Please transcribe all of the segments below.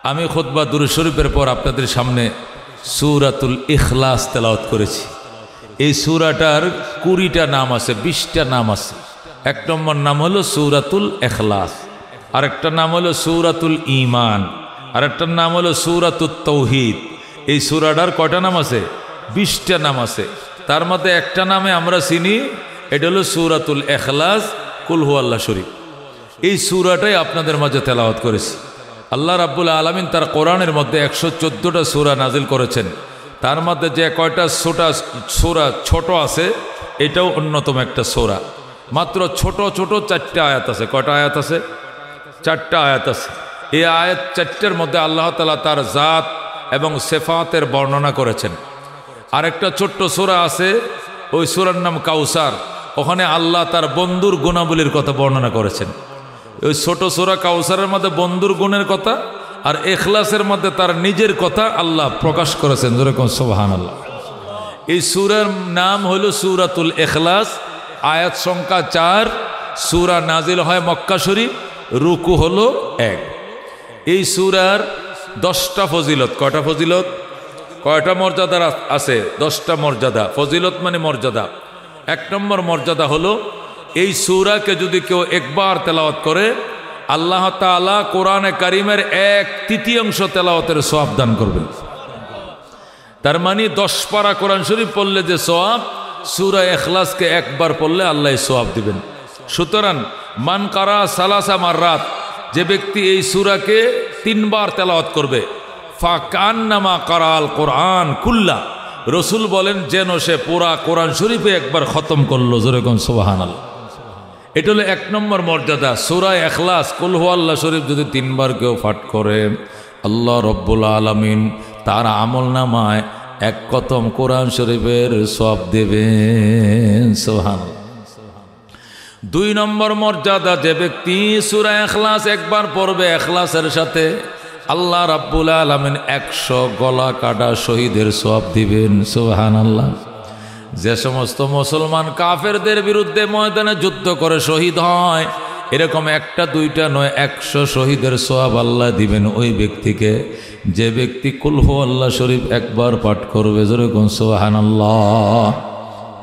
আমি খুতবা দুরূদ শরীফের পর আপনাদের সামনে সূরাতুল ইখলাস তেলাওয়াত করেছি। এই সূরাটার 20টা নাম আছে, 20টা নাম আছে। এক নম্বর নাম হলো সূরাতুল ইখলাস, আরেকটা নাম হলো সূরাতুল ঈমান, আরেকটার নাম হলো সূরাতুত তাওহীদ। এই সূরাটার কয়টা নাম আছে? 20টা নাম আছে। তার মধ্যে একটা নামে আমরা চিনি, এটা হলো সূরাতুল ইখলাস, কুল হুয়াল্লাহ শরীফ। এই সূরাটাই আপনাদের মাঝে তেলাওয়াত করেছি। আল্লাহ রাব্বুল আলামিন তার কোরআনের মধ্যে 114টা সূরা নাজিল করেছেন। তার মধ্যে যে কয়টা সূরা ছোট আছে, এটাও অন্যতম একটা সূরা। মাত্র ছোট ছোট 4টা আয়াত আছে। কয়টা আয়াত আছে? 4টা আয়াত আছে। এই আয়াত 4টার মধ্যে আল্লাহ তাআলা তার জাত এবং সিফাতের বর্ণনা করেছেন। আরেকটা ছোট্ট সূরা আছে, ওই সূরার নাম কাউসার। ওখানে আল্লাহ তার বন্ধুর গুণাবলীর কথা বর্ণনা করেছেন। ওই ছোট সূরা কাউসারের মধ্যে বন্ধুর গুণের কথা, আর ইখলাসের মধ্যে তার নিজের কথা আল্লাহ প্রকাশ করেছেন। যেরকম সুবহানাল্লাহ। এই সূরার নাম হলো সূরাতুল ইখলাস। আয়াত সংখ্যা 4। সূরা নাজিল হয় মক্কা শরীফ। রুকু হলো 1। এই সূরার 10টা ফজিলত। কয়টা ফজিলত? কয়টা মর্যাদা আছে? 10টা মর্যাদা। ফজিলত মানে মর্যাদা। 1 নম্বর মর্যাদা হলো, এই সূরাকে যদি কেউ একবার তেলাওয়াত করে, আল্লাহ তাআলা কোরআনে কারিমের 1/3 তেলাওয়াতের সওয়াব দান করবেন। তার মানে 10 পারা কোরআন শরীফ পড়লে যে সওয়াব, সূরা ইখলাসকে একবার পড়লে আল্লাহ সওয়াব দিবেন। সুতরাং মান কারা সালাসা মাররাত, যে ব্যক্তি এই সূরাকে 3 বার তেলাওয়াত করবে, ফাকান্নামা কারাল কোরআন কুল্লা, রসুল বলেন যেন সে পুরা কোরআন শরীফে একবার খতম করলো। যেরকম সুবহানাল্লাহ। এটা হলো 1 নম্বর মর্যাদা। সূরা ইখলাস কুল হুয়াল্লাহ শরীফ যদি 3 বার কেউ পাঠ করে, আল্লাহ রব্বুল আলামিন তার আমলনামায় 1 খতম কোরআন শরীফের সওয়াব দেবেন। সুবহানাল্লাহ। 2 নম্বর মর্যাদা, যে ব্যক্তি সূরা ইখলাস একবার পড়বে, ইখলাসের সাথে আল্লাহ রাব্বুল আলামিন 100 গলা কাটা শহীদের সওয়াব দিবেন। সুবহানাল্লাহ। যে সমস্ত মুসলমান কাফেরদের বিরুদ্ধে ময়দানে যুদ্ধ করে শহীদ হয়, এরকম 1টা 2টা নয়, 100 শহীদের সওয়াব আল্লাহ দিবেন ওই ব্যক্তিকে, যে ব্যক্তি কুল হুয়াল্লাহ শরীফ একবার পাঠ করবে। যেরকম সুবহানাল্লাহ।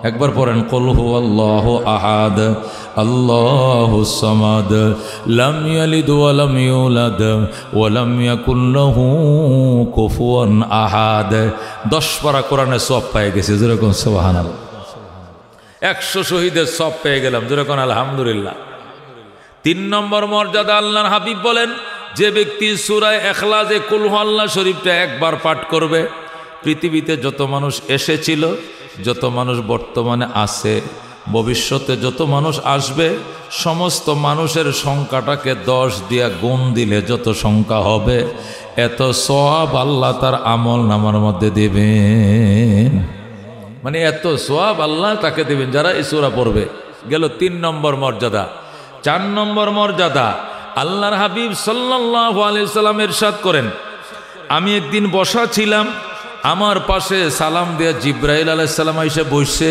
একবার পড়েন, কুল হুয়াল্লাহু আহাদ আল্লাহুস সামাদ লাম ইয়ালিদ ওয়া লাম ইউলাদ ওয়া লাম ইয়াকুল লাহু কুফুয়ান আহাদ। 10 পারা কোরআনে সওয়াব পেয়ে গেছে। যেরকম সুবহানাল্লাহ। 100 শহীদের সওয়াব পেয়ে গেলাম। যেরকম আলহামদুলিল্লাহ। 3 নম্বর মর্যাদা, আল্লাহর হাবিব বলেন, যে ব্যক্তি সূরা ইখলাসে কুল হুয়াল্লাহ শরীফটা একবার পাঠ করবে, পৃথিবীতে যত মানুষ এসেছিল, যত মানুষ বর্তমানে আছে, ভবিষ্যতে যত মানুষ আসবে, সমস্ত মানুষের সংখ্যাটাকে 10 দিয়া গুণ দিলে যত সংখ্যা হবে, এত সওয়াব আল্লাহ তার আমল নামার মধ্যে দেবেন। মানে এত সওয়াব আল্লাহ তাকে দেবেন যারা এই সূরা পড়বে। গেল 3 নম্বর মর্যাদা। 4 নম্বর মর্যাদা, আল্লাহর হাবিব সাল্লাল্লাহু আলাইহি সাল্লাম ইরশাদ করেন, আমি একদিন বসা ছিলাম, আমার পাশে সালাম দেয়া জিব্রাইল আলাইহিস সালাম এসে বসছে।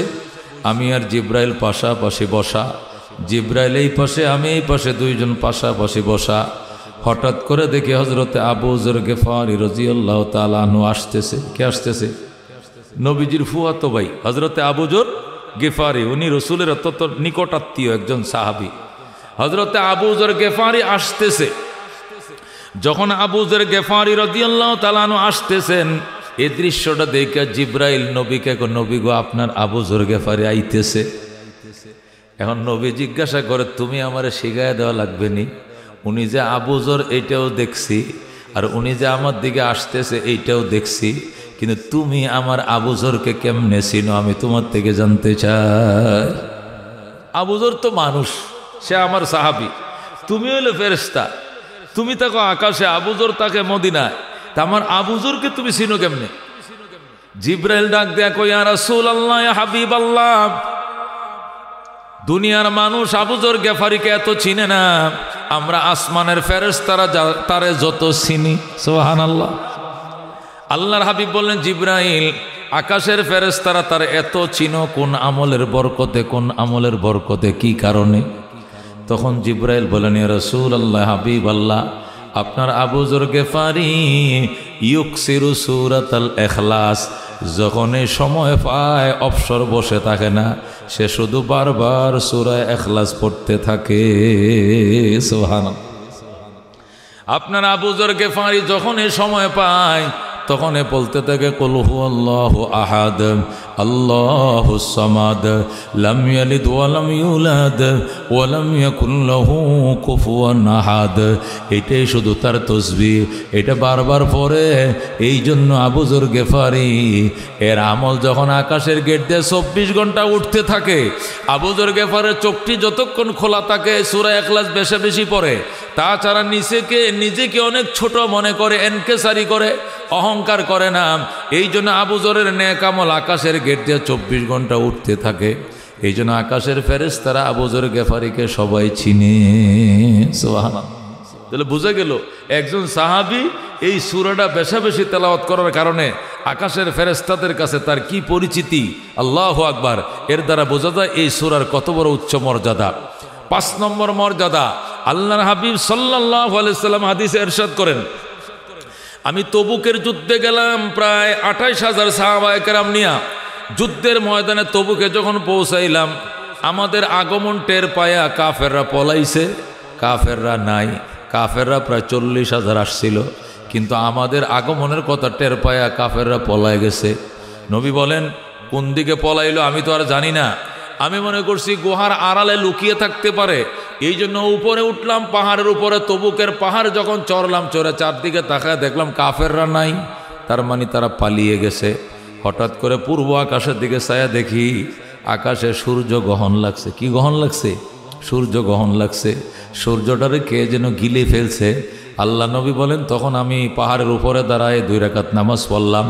আমি আর জিব্রাইল পাশাপাশি বসা, জিব্রাইল এই পাশে, আমি এই পাশে, 2 জন পাশাপাশি বসা। হঠাৎ করে দেখি হযরতে আবু যর গিফারি রাদিয়াল্লাহু তাআলা আনহু আসতেছে। কে আসতেছে? নবীজির ফুফাতো ভাই হযরতে আবু যর গিফারি। উনি রাসূলের অত্যন্ত নিকটাত্মীয় একজন সাহাবী। হযরতে আবু যর গিফারি আসতেছে। যখন আবু যর গিফারি রাদিয়াল্লাহু তাআলা আনহু আসতেছেন, এই দৃশ্যটা দেখে জিব্রাইল নবীকে, নবী গো, আপনার আবু যর গিফারি আইতেছে। এখন নবী জিজ্ঞাসা করে, তুমি আমারে শিখাইয়া দেওয়া লাগবে নি? উনি যে আবু যর এইটাও দেখছি, আর উনি যে আমার দিকে আসতেছে এইটাও দেখছি, কিন্তু তুমি আমার আবু যরকে কেমনে চিনো, আমি তোমার থেকে জানতে চাই। আবু যর তো মানুষ, সে আমার সাহাবী, তুমি হইলে ফেরেশতা। তুমি থাকো আকাশে, আবু যর তাকে মদিনায়, তা আমার আবু যরকে তুমি চিনো কেমনে? জিব্রাইল ডাক দেয়া কই, ইয়া রাসূলুল্লাহ, ইয়া হাবিবাল্লাহ, দুনিয়ার মানুষ আবু যর গিফারিকে এত চিনে না, আমরা আসমানের ফেরেশতারা তারে যত চিনি। সুবহানাল্লাহ। আল্লাহর হাবিব বললেন, জিব্রাইল, আকাশের ফেরেশতারা তার এত চিনো কোন আমলের বরকতে, কোন আমলের বরকতে, কি কারণে? তখন জিব্রাইল বলেন, ইয়া রাসূলুল্লাহ, হাবিবাল্লাহ, আপনার আবু যর গেফারি ইউকসিরু সূরাতুল ইখলাস, যখন এই সময় পায় অবসর বসে থাকে না, সে শুধু বারবার সূরা ইখলাস পড়তে থাকে। সুবহানাল্লাহ। আপনার আবু যর গেফারি যখন এই সময় পায় তখন বলতে থাকে কুল হুয়াল্লাহু আহাদ আল্লাহুস সামাদ লাম ইয়ালিদ ওয়া লাম ইউলাদ ওয়া লাম ইয়াকুল লাহু কুফুয়ান আহাদ। এটাই শুধু তার তাসবিহ, এটা বারবার পড়ে। এই জন্য আবু যর গেফারি এর আমল যখন আকাশের গেট দিয়ে 24 ঘন্টা উঠতে থাকে, আবু যর গেফারের চোখটি যতক্ষণ খোলা থাকে সূরা ইখলাস বেশি বেশি পড়ে। তাছাড়া নিজেকে অনেক ছোট মনে করে, এনকেসারি করে, অহংকার করে না। এই জন্য আবু যরের নেক আমল আকাশের গেট দিয়ে 24 ঘন্টা উঠতে থাকে। এই জন্য আকাশের ফেরেশতারা আবু যর গেফারিকে সবাই চিনে। সুবহানাল্লাহ। তাহলে বোঝা গেল একজন সাহাবী এই সূরাটা বেশি বেশি তেলাওয়াত করার কারণে আকাশের ফেরেশতাদের কাছে তার কি পরিচিতি। আল্লাহু আকবার। এর দ্বারা বোঝা যায় এই সূরার কত বড় উচ্চ মর্যাদা। 5 নম্বর মর্যাদা, আল্লাহর হাবিব সাল্লাল্লাহু আলাইহি সাল্লাম হাদিসে ইরশাদ করেন, আমি তবুকের যুদ্ধে গেলাম প্রায় 28,000 সাহাবায়ে কেরাম নিয়া। যুদ্ধের ময়দানে তবুকে যখন পৌঁছাইলাম, আমাদের আগমন টের পায়া কাফেররা পলাইছে, কাফেররা নাই। কাফেররা প্রায় 40,000 আসছিল, কিন্তু আমাদের আগমনের কথা টের পায়া কাফেররা পলায় গেছে। নবী বলেন, কোন দিকে পলাইলো আমি তো আর জানি না, আমি মনে করছি গুহার আড়ালে লুকিয়ে থাকতে পারে। এই জন্য উপরে উঠলাম, পাহাড়ের উপরে, তবুকের পাহাড় যখন চড়লাম, চড়ে চারদিকে তাকায় দেখলাম কাফেররা নাই, তার মানে তারা পালিয়ে গেছে। হঠাৎ করে পূর্ব আকাশের দিকে ছায়া দেখি আকাশে সূর্য গ্রহণ লাগছে। কি গ্রহণ লাগছে? সূর্য গ্রহণ লাগছে। সূর্যটারে কে যেন গিলে ফেলছে। আল্লাহ নবী বলেন, তখন আমি পাহাড়ের উপরে দাঁড়ায় 2 রাকাত নামাজ পড়লাম।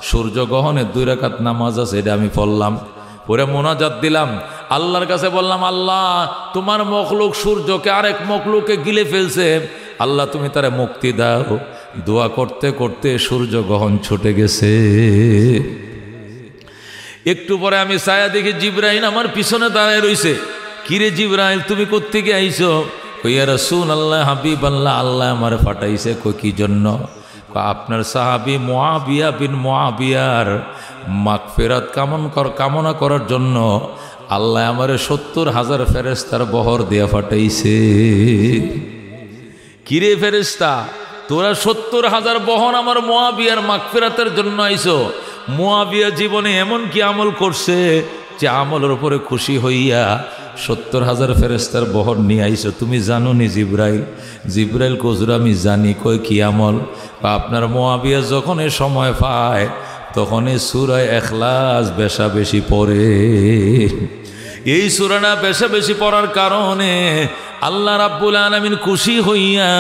সূর্য গ্রহণের 2 রাকাত নামাজ আছে, এটা আমি পড়লাম। পরে মোনাজাত দিলাম, আল্লাহর কাছে বললাম, আল্লাহ তোমার মখলুক সূর্যকে আরেক মখলুকে গিলে ফেলছে, আল্লাহ তুমি তারে মুক্তি দাও। দোয়া করতে করতে সূর্য গ্রহণ ছুটে গেছে। একটু পরে আমি ছায়া দেখি জিবরাইল আমার পিছনে দাঁড়ায় রইছে। কিরে জিবরাইল, তুমি কোত্থেকে আইছো? কই ইয়া রাসূলুল্লাহ, হাবিব আল্লাহ, আল্লাহ আমারে পাঠাইছে। কই কি জন্য? আপনার সাহাবী মুআবিয়া বিন মুআবিয়ার মাগফিরাত কামনা করার জন্য আল্লাহ আমারে 70,000 ফেরেশতার বহর দিয়া পাঠাইছে। কিরে ফেরেশতা, তোরা 70,000 বহর আমার মুআবিয়ার মাগফিরাতের জন্য আইছো? মুআবিয়া জীবনে এমন কি আমল করছে যে আমলের উপরে খুশি হইয়া 70,000 ফেরেশতার বহর নিয়ে আইছো? তুমি জানো নি জিবরাইল? জিবরাইল কজুর আমি জানি। কই কি আমল? আপনার মুআবিয়া যখন এ সময় পায় তখন এই সূরা ইখলাস বেশা বেশি পড়ে। এই সূরাটা বেশা বেশি পড়ার কারণে আল্লাহ রাব্বুল আলামিন খুশি হইয়া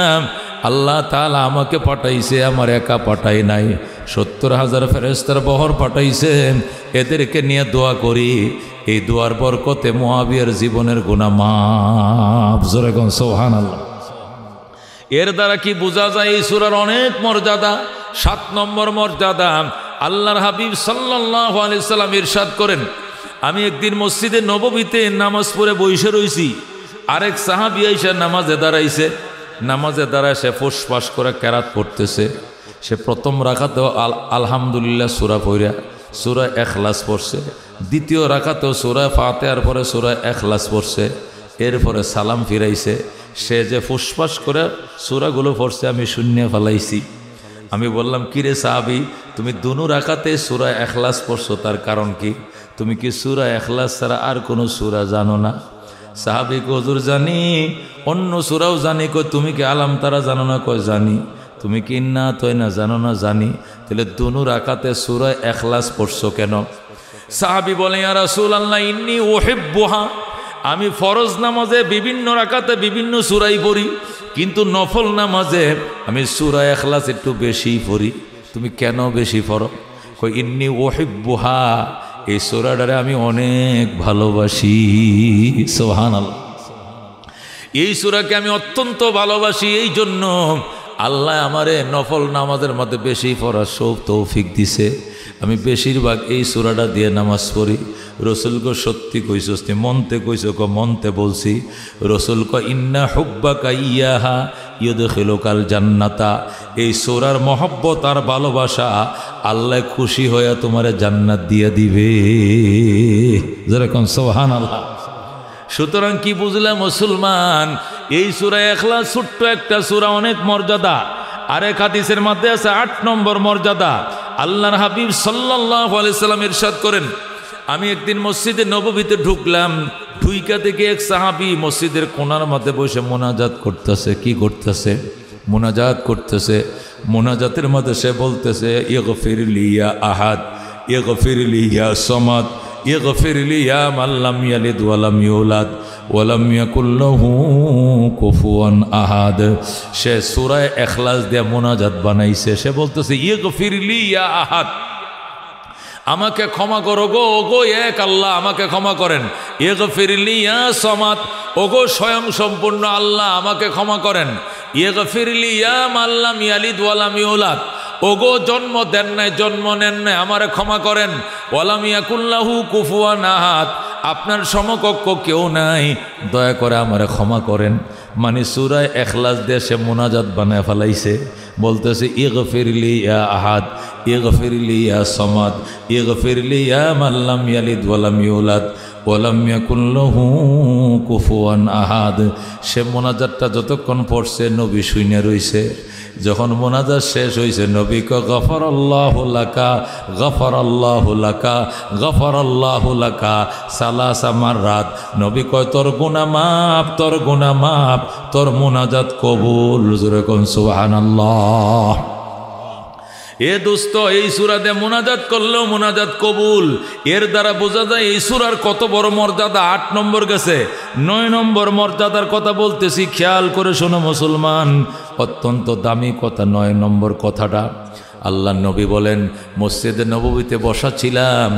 আল্লাহ তাআলা আমাকে পাঠাইছে, আমার একা পাঠাই নাই, 70,000 ফেরেশতার বহর পাঠাইছেন। এদেরকে নিয়ে দোয়া করি, এই দোয়ার বরকতে মুআবিয়ার জীবনের গুনাহ মাফ। জোরে কোন সুবহানাল্লাহ। এর দ্বারা কি বোঝা যায় এই সূরার অনেক মর্যাদা। 7 নম্বর মর্যাদা, আল্লাহর হাবিব সাল্লাল্লাহু আলাইহি সাল্লাম ইরশাদ করেন, আমি একদিন মসজিদে নববীতে নামাজ পড়ে বসে রইছি, আরেক সাহাবী আইসা নামাজে দাঁড়াইছে। নামাজে দাঁড়ায় সে ফুসফাস করে কেরাত পড়তেছে। সে প্রথম রাকাতেও আলহামদুলিল্লাহ সূরা পড়া সূরা ইখলাস পড়ছে, দ্বিতীয় রাকাতেও সূরা ফাতিহার পরে সূরা ইখলাস পড়ছে, এরপরে সালাম ফিরাইছে। সে যে ফুসফাস করে সূরাগুলো পড়ছে আমি শূন্য ফেলাইছি। আমি বললাম, কিরে সাহাবী, তুমি দুনো রাকাতে সূরা ইখলাস পড়ছো, তার কারণ কি? তুমি কি সূরা ইখলাস ছাড়া আর কোনো সূরা জানো না? সাহাবী কয়, হুজুর জানি, অন্য সূরাও জানি। কই তুমি কি আলাম তারা জানো না? কয় জানি। তুমি কি ইন্না তয়না জানো না? জানি। তাহলে দুনো রাকাতে সূরা ইখলাস পড়ছো কেন? সাহাবী বলে, ইয়া রাসূলুল্লাহ, ইন্নী উহিব্বুহা, আমি ফরজ নামাজে বিভিন্ন রাকাতে বিভিন্ন সূরাই পড়ি, কিন্তু নফল নামাজে আমি সূরা ইখলাস একটু বেশি পড়ি। তুমি কেন বেশি পড়ো? কই ইন্নী উহিব্বুহা, এই সূরাটারে আমি অনেক ভালোবাসি। সুবহানাল্লাহ। এই সূরাকে আমি অত্যন্ত ভালোবাসি, এই জন্য আল্লাহ আমারে নফল নামাজের মধ্যে বেশি পড়ার তৌফিক দিছে। আমি বেশিরভাগ এই সূরাটা দিয়ে নামাজ পড়ি। রসুল গো সত্যি কইছস, মনতে কইছ ক মনতে বলছি। রসুল ক ইন্না হুব্বাকা ইয়াহা ইউদখিলুকাল জান্নাতা। এই সূরার মহব্বত আর ভালোবাসা আল্লাহ খুশি হয়ে তোমারে জান্নাত দিয়ে দিবে। যেরকম সুবহানাল্লাহ। সুতরাং কি বুঝলাম মুসলমান, এই সূরা ইখলাস ছোট্ট একটা সূরা, অনেক মর্যাদা। আরেক হাদিসের মধ্যে আছে ৮ নম্বর মর্যাদা। আল্লাহর হাবিব সাল্লাল্লাহু আলাইহি সাল্লাম ইরশাদ করেন, আমি একদিন মসজিদে নববীতে ঢুকলাম, ঢুইকা থেকে এক সাহাবী মসজিদের কোণার মধ্যে বসে মোনাজাত করতেছে। কি করতেছে? মোনাজাত করতেছে। মোনাজাতের মধ্যে সে বলতেছে, ইগফিরলি ইয়া আহাদ, ইগফিরলি ইয়া সামাদ, ইগফিরলি ইয়া মান লাম ইয়ালিদ ওয়া লাম ইউলাদ ওয়া লাম ইয়াকুল লাহু কুফুয়ান আহাদ। সে সূরা ইখলাস দিয়ে মোনাজাত বানাইছে। সে বলতেছে, ইগফিরলি ইয়া আহাদ, আমাকে ক্ষমা করো গো, ওগো এক আল্লাহ আমাকে ক্ষমা করেন। ইগফিরলি ইয়া সামাদ, ওগো স্বয়ং সম্পূর্ণ আল্লাহ আমাকে ক্ষমা করেন। ইগফিরলি ইয়া মান লাম ইয়ালিদ ওয়া লাম ইউলাদ, ওগো জন্ম দেন নাই জন্ম নেন নাই আমারে ক্ষমা করেন। ওয়া লাম ইয়াকুল লাহু কুফুয়ান আহাদ, আপনার সমকক্ষ কেউ নাই, দয়া করে আমারে ক্ষমা করেন। মানে সূরা ইখলাস দিয়ে সে মোনাজাত বানায় ফেলাইছে। বলতেছে, ইগফিরলি ইয়া আহাদ, ইগফিরলি ইয়া সামাদ, ইগফিরলি ইয়া মান লাম ইয়ালিদ ওয়া লাম ইউলাদ ওয়া লাম ইয়াকুল লাহু কুফুয়ান আহাদ। সে মোনাজাতটা যতক্ষণ পড়ছে নবী শুইনে রইছে। যখন মোনাজাত শেষ হয়েছে, নবী কয়, গফারাল্লাহু লাকা, গফারাল্লাহু লাকা, গফারাল্লাহু লাকা সালাসা মাররাত। নবী কয়, তোর গুনাহ মাফ, তোর গুনাহ মাফ, তোর মোনাজাত কবুল। জোরে কোন সুবহানাল্লাহ। এ দোস্ত, এই সূরাতে মোনাজাত করলেও মোনাজাত কবুল। এর দ্বারা বোঝা যায় এই সূরার কত বড় মর্যাদা। ৮ নম্বর গেছে, ৯ নম্বর মর্যাদার কথা বলতেছি, খেয়াল করে শোনো মুসলমান। অত্যন্ত দামি কথা ৯ নম্বর কথাটা। আল্লাহ নবী বলেন, মসজিদে নববীতে বসা ছিলাম,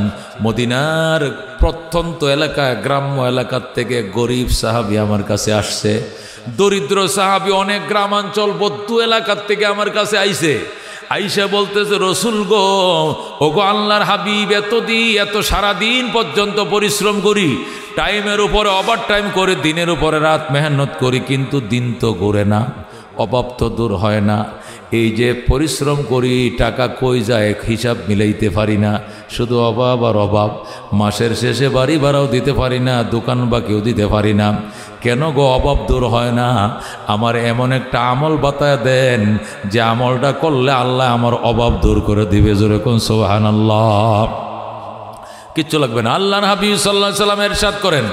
মদিনার প্রত্যন্ত এলাকায়, গ্রাম্য এলাকার থেকে গরিব সাহাবী আমার কাছে আসছে। দরিদ্র সাহাবী, অনেক গ্রামাঞ্চল বদ্ধ এলাকার থেকে আমার কাছে আইছে। আইসা বলতেছে, রসুল গো, ওগো আল্লাহর হাবিব, এত সারাদিন পর্যন্ত পরিশ্রম করি, টাইমের উপরে ওভার টাইম করে, দিনের উপরে রাত মেহনত করি, কিন্তু দিন তো ঘুরে না, অভাব তো দূর হয় না। এই যে পরিশ্রম করি, টাকা কই যায় হিসাব মিলাইতে পারি না, শুধু অভাব আর অভাব। মাসের শেষে বাড়ি ভাড়াও দিতে পারি না, দোকান বাকিও দিতে পারি না। কেন গো অভাব দূর হয় না? আমার এমন একটা আমল বাতায় দেন যে আমলটা করলে আল্লাহ আমার অভাব দূর করে দিবে। জোরে কোন সুবহানাল্লাহ। কিচ্ছু লাগবে না। আল্লাহর হাবিব সাল্লাল্লাহু আলাইহি সাল্লাম ইরশাদ করেন,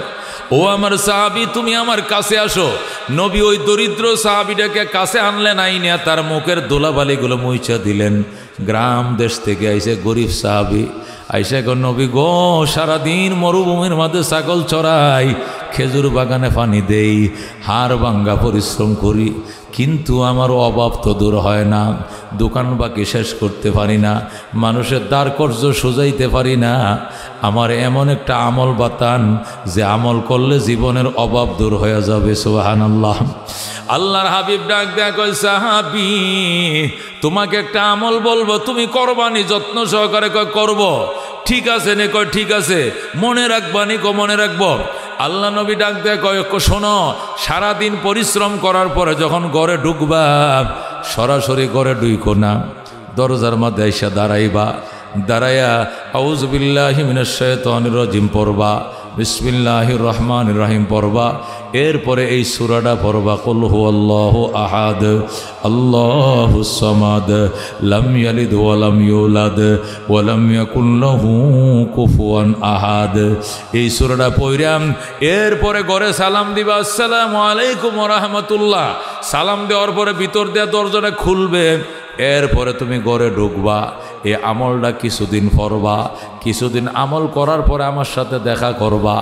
ও আমার সাহাবী, তুমি আমার কাছে আসো। নবী ওই দরিদ্র সাহাবীটাকে কাছে আনলেন, আইনে তার মুখের ধুলাবালিগুলো মুইছা দিলেন। গ্রাম দেশ থেকে আইসে গরিব সাহাবী, আইসা গো নবী গো, সারাদিন মরুভূমির মধ্যে ছাগল চড়াই, খেজুর বাগানে পানি দেই, হাড় ভাঙ্গা পরিশ্রম করি, কিন্তু আমার অভাব তো দূর হয় না, দোকান বাকি শেষ করতে পারি না, মানুষের দ্বার কর্য সোজাইতে পারি না। আমার এমন একটা আমল বাতান যে আমল করলে জীবনের অভাব দূর হয়ে যাবে। সুবহানাল্লাহ। আল্লাহর হাবিব ডাক দেয়া কয়, সাহাবী, তোমাকে একটা আমল বলবো, তুমি করবানি যত্ন সহকারে? কয় করব। ঠিক আছে নে? কয় ঠিক আছে। মনে রাখবানি? কয় মনে রাখবো। আল্লাহ নবী ডাক দেয়া কয়, শোনো, সারাদিন পরিশ্রম করার পরে যখন ঘরে ঢুকবা, সরাসরি ঘরে ঢুইকো না, দরজার মধ্যে আইসা দাঁড়াইবা, দাঁড়াইয়া আউযু বিল্লাহি মিনাশ শাইতানির রাজিম পড়বা, বিসমিল্লাহির রহমানির রহিম পড়বা। এরপরে এই সূরাটা পড়বা, কুল হুয়াল্লাহু আহাদ, আল্লাহুস সামাদ, লাম ইয়ালিদ ওয়া লাম ইউলাদ ওয়া লাম ইয়াকুল লাহু কুফুয়ান আহাদ। এই সূরাটা পড়াম, এরপরে ঘরে সালাম দিবা, আসসালামু আলাইকুম ওয়া রাহমাতুল্লাহ। সালাম দেওয়ার পরে ভিতর দেয়া দরজাটা খুলবে, এরপরে তুমি ঘরে ঢুকবা। এই আমলটা কিছুদিন পড়বা, কিছুদিন আমল করার পরে আমার সাথে দেখা করবা।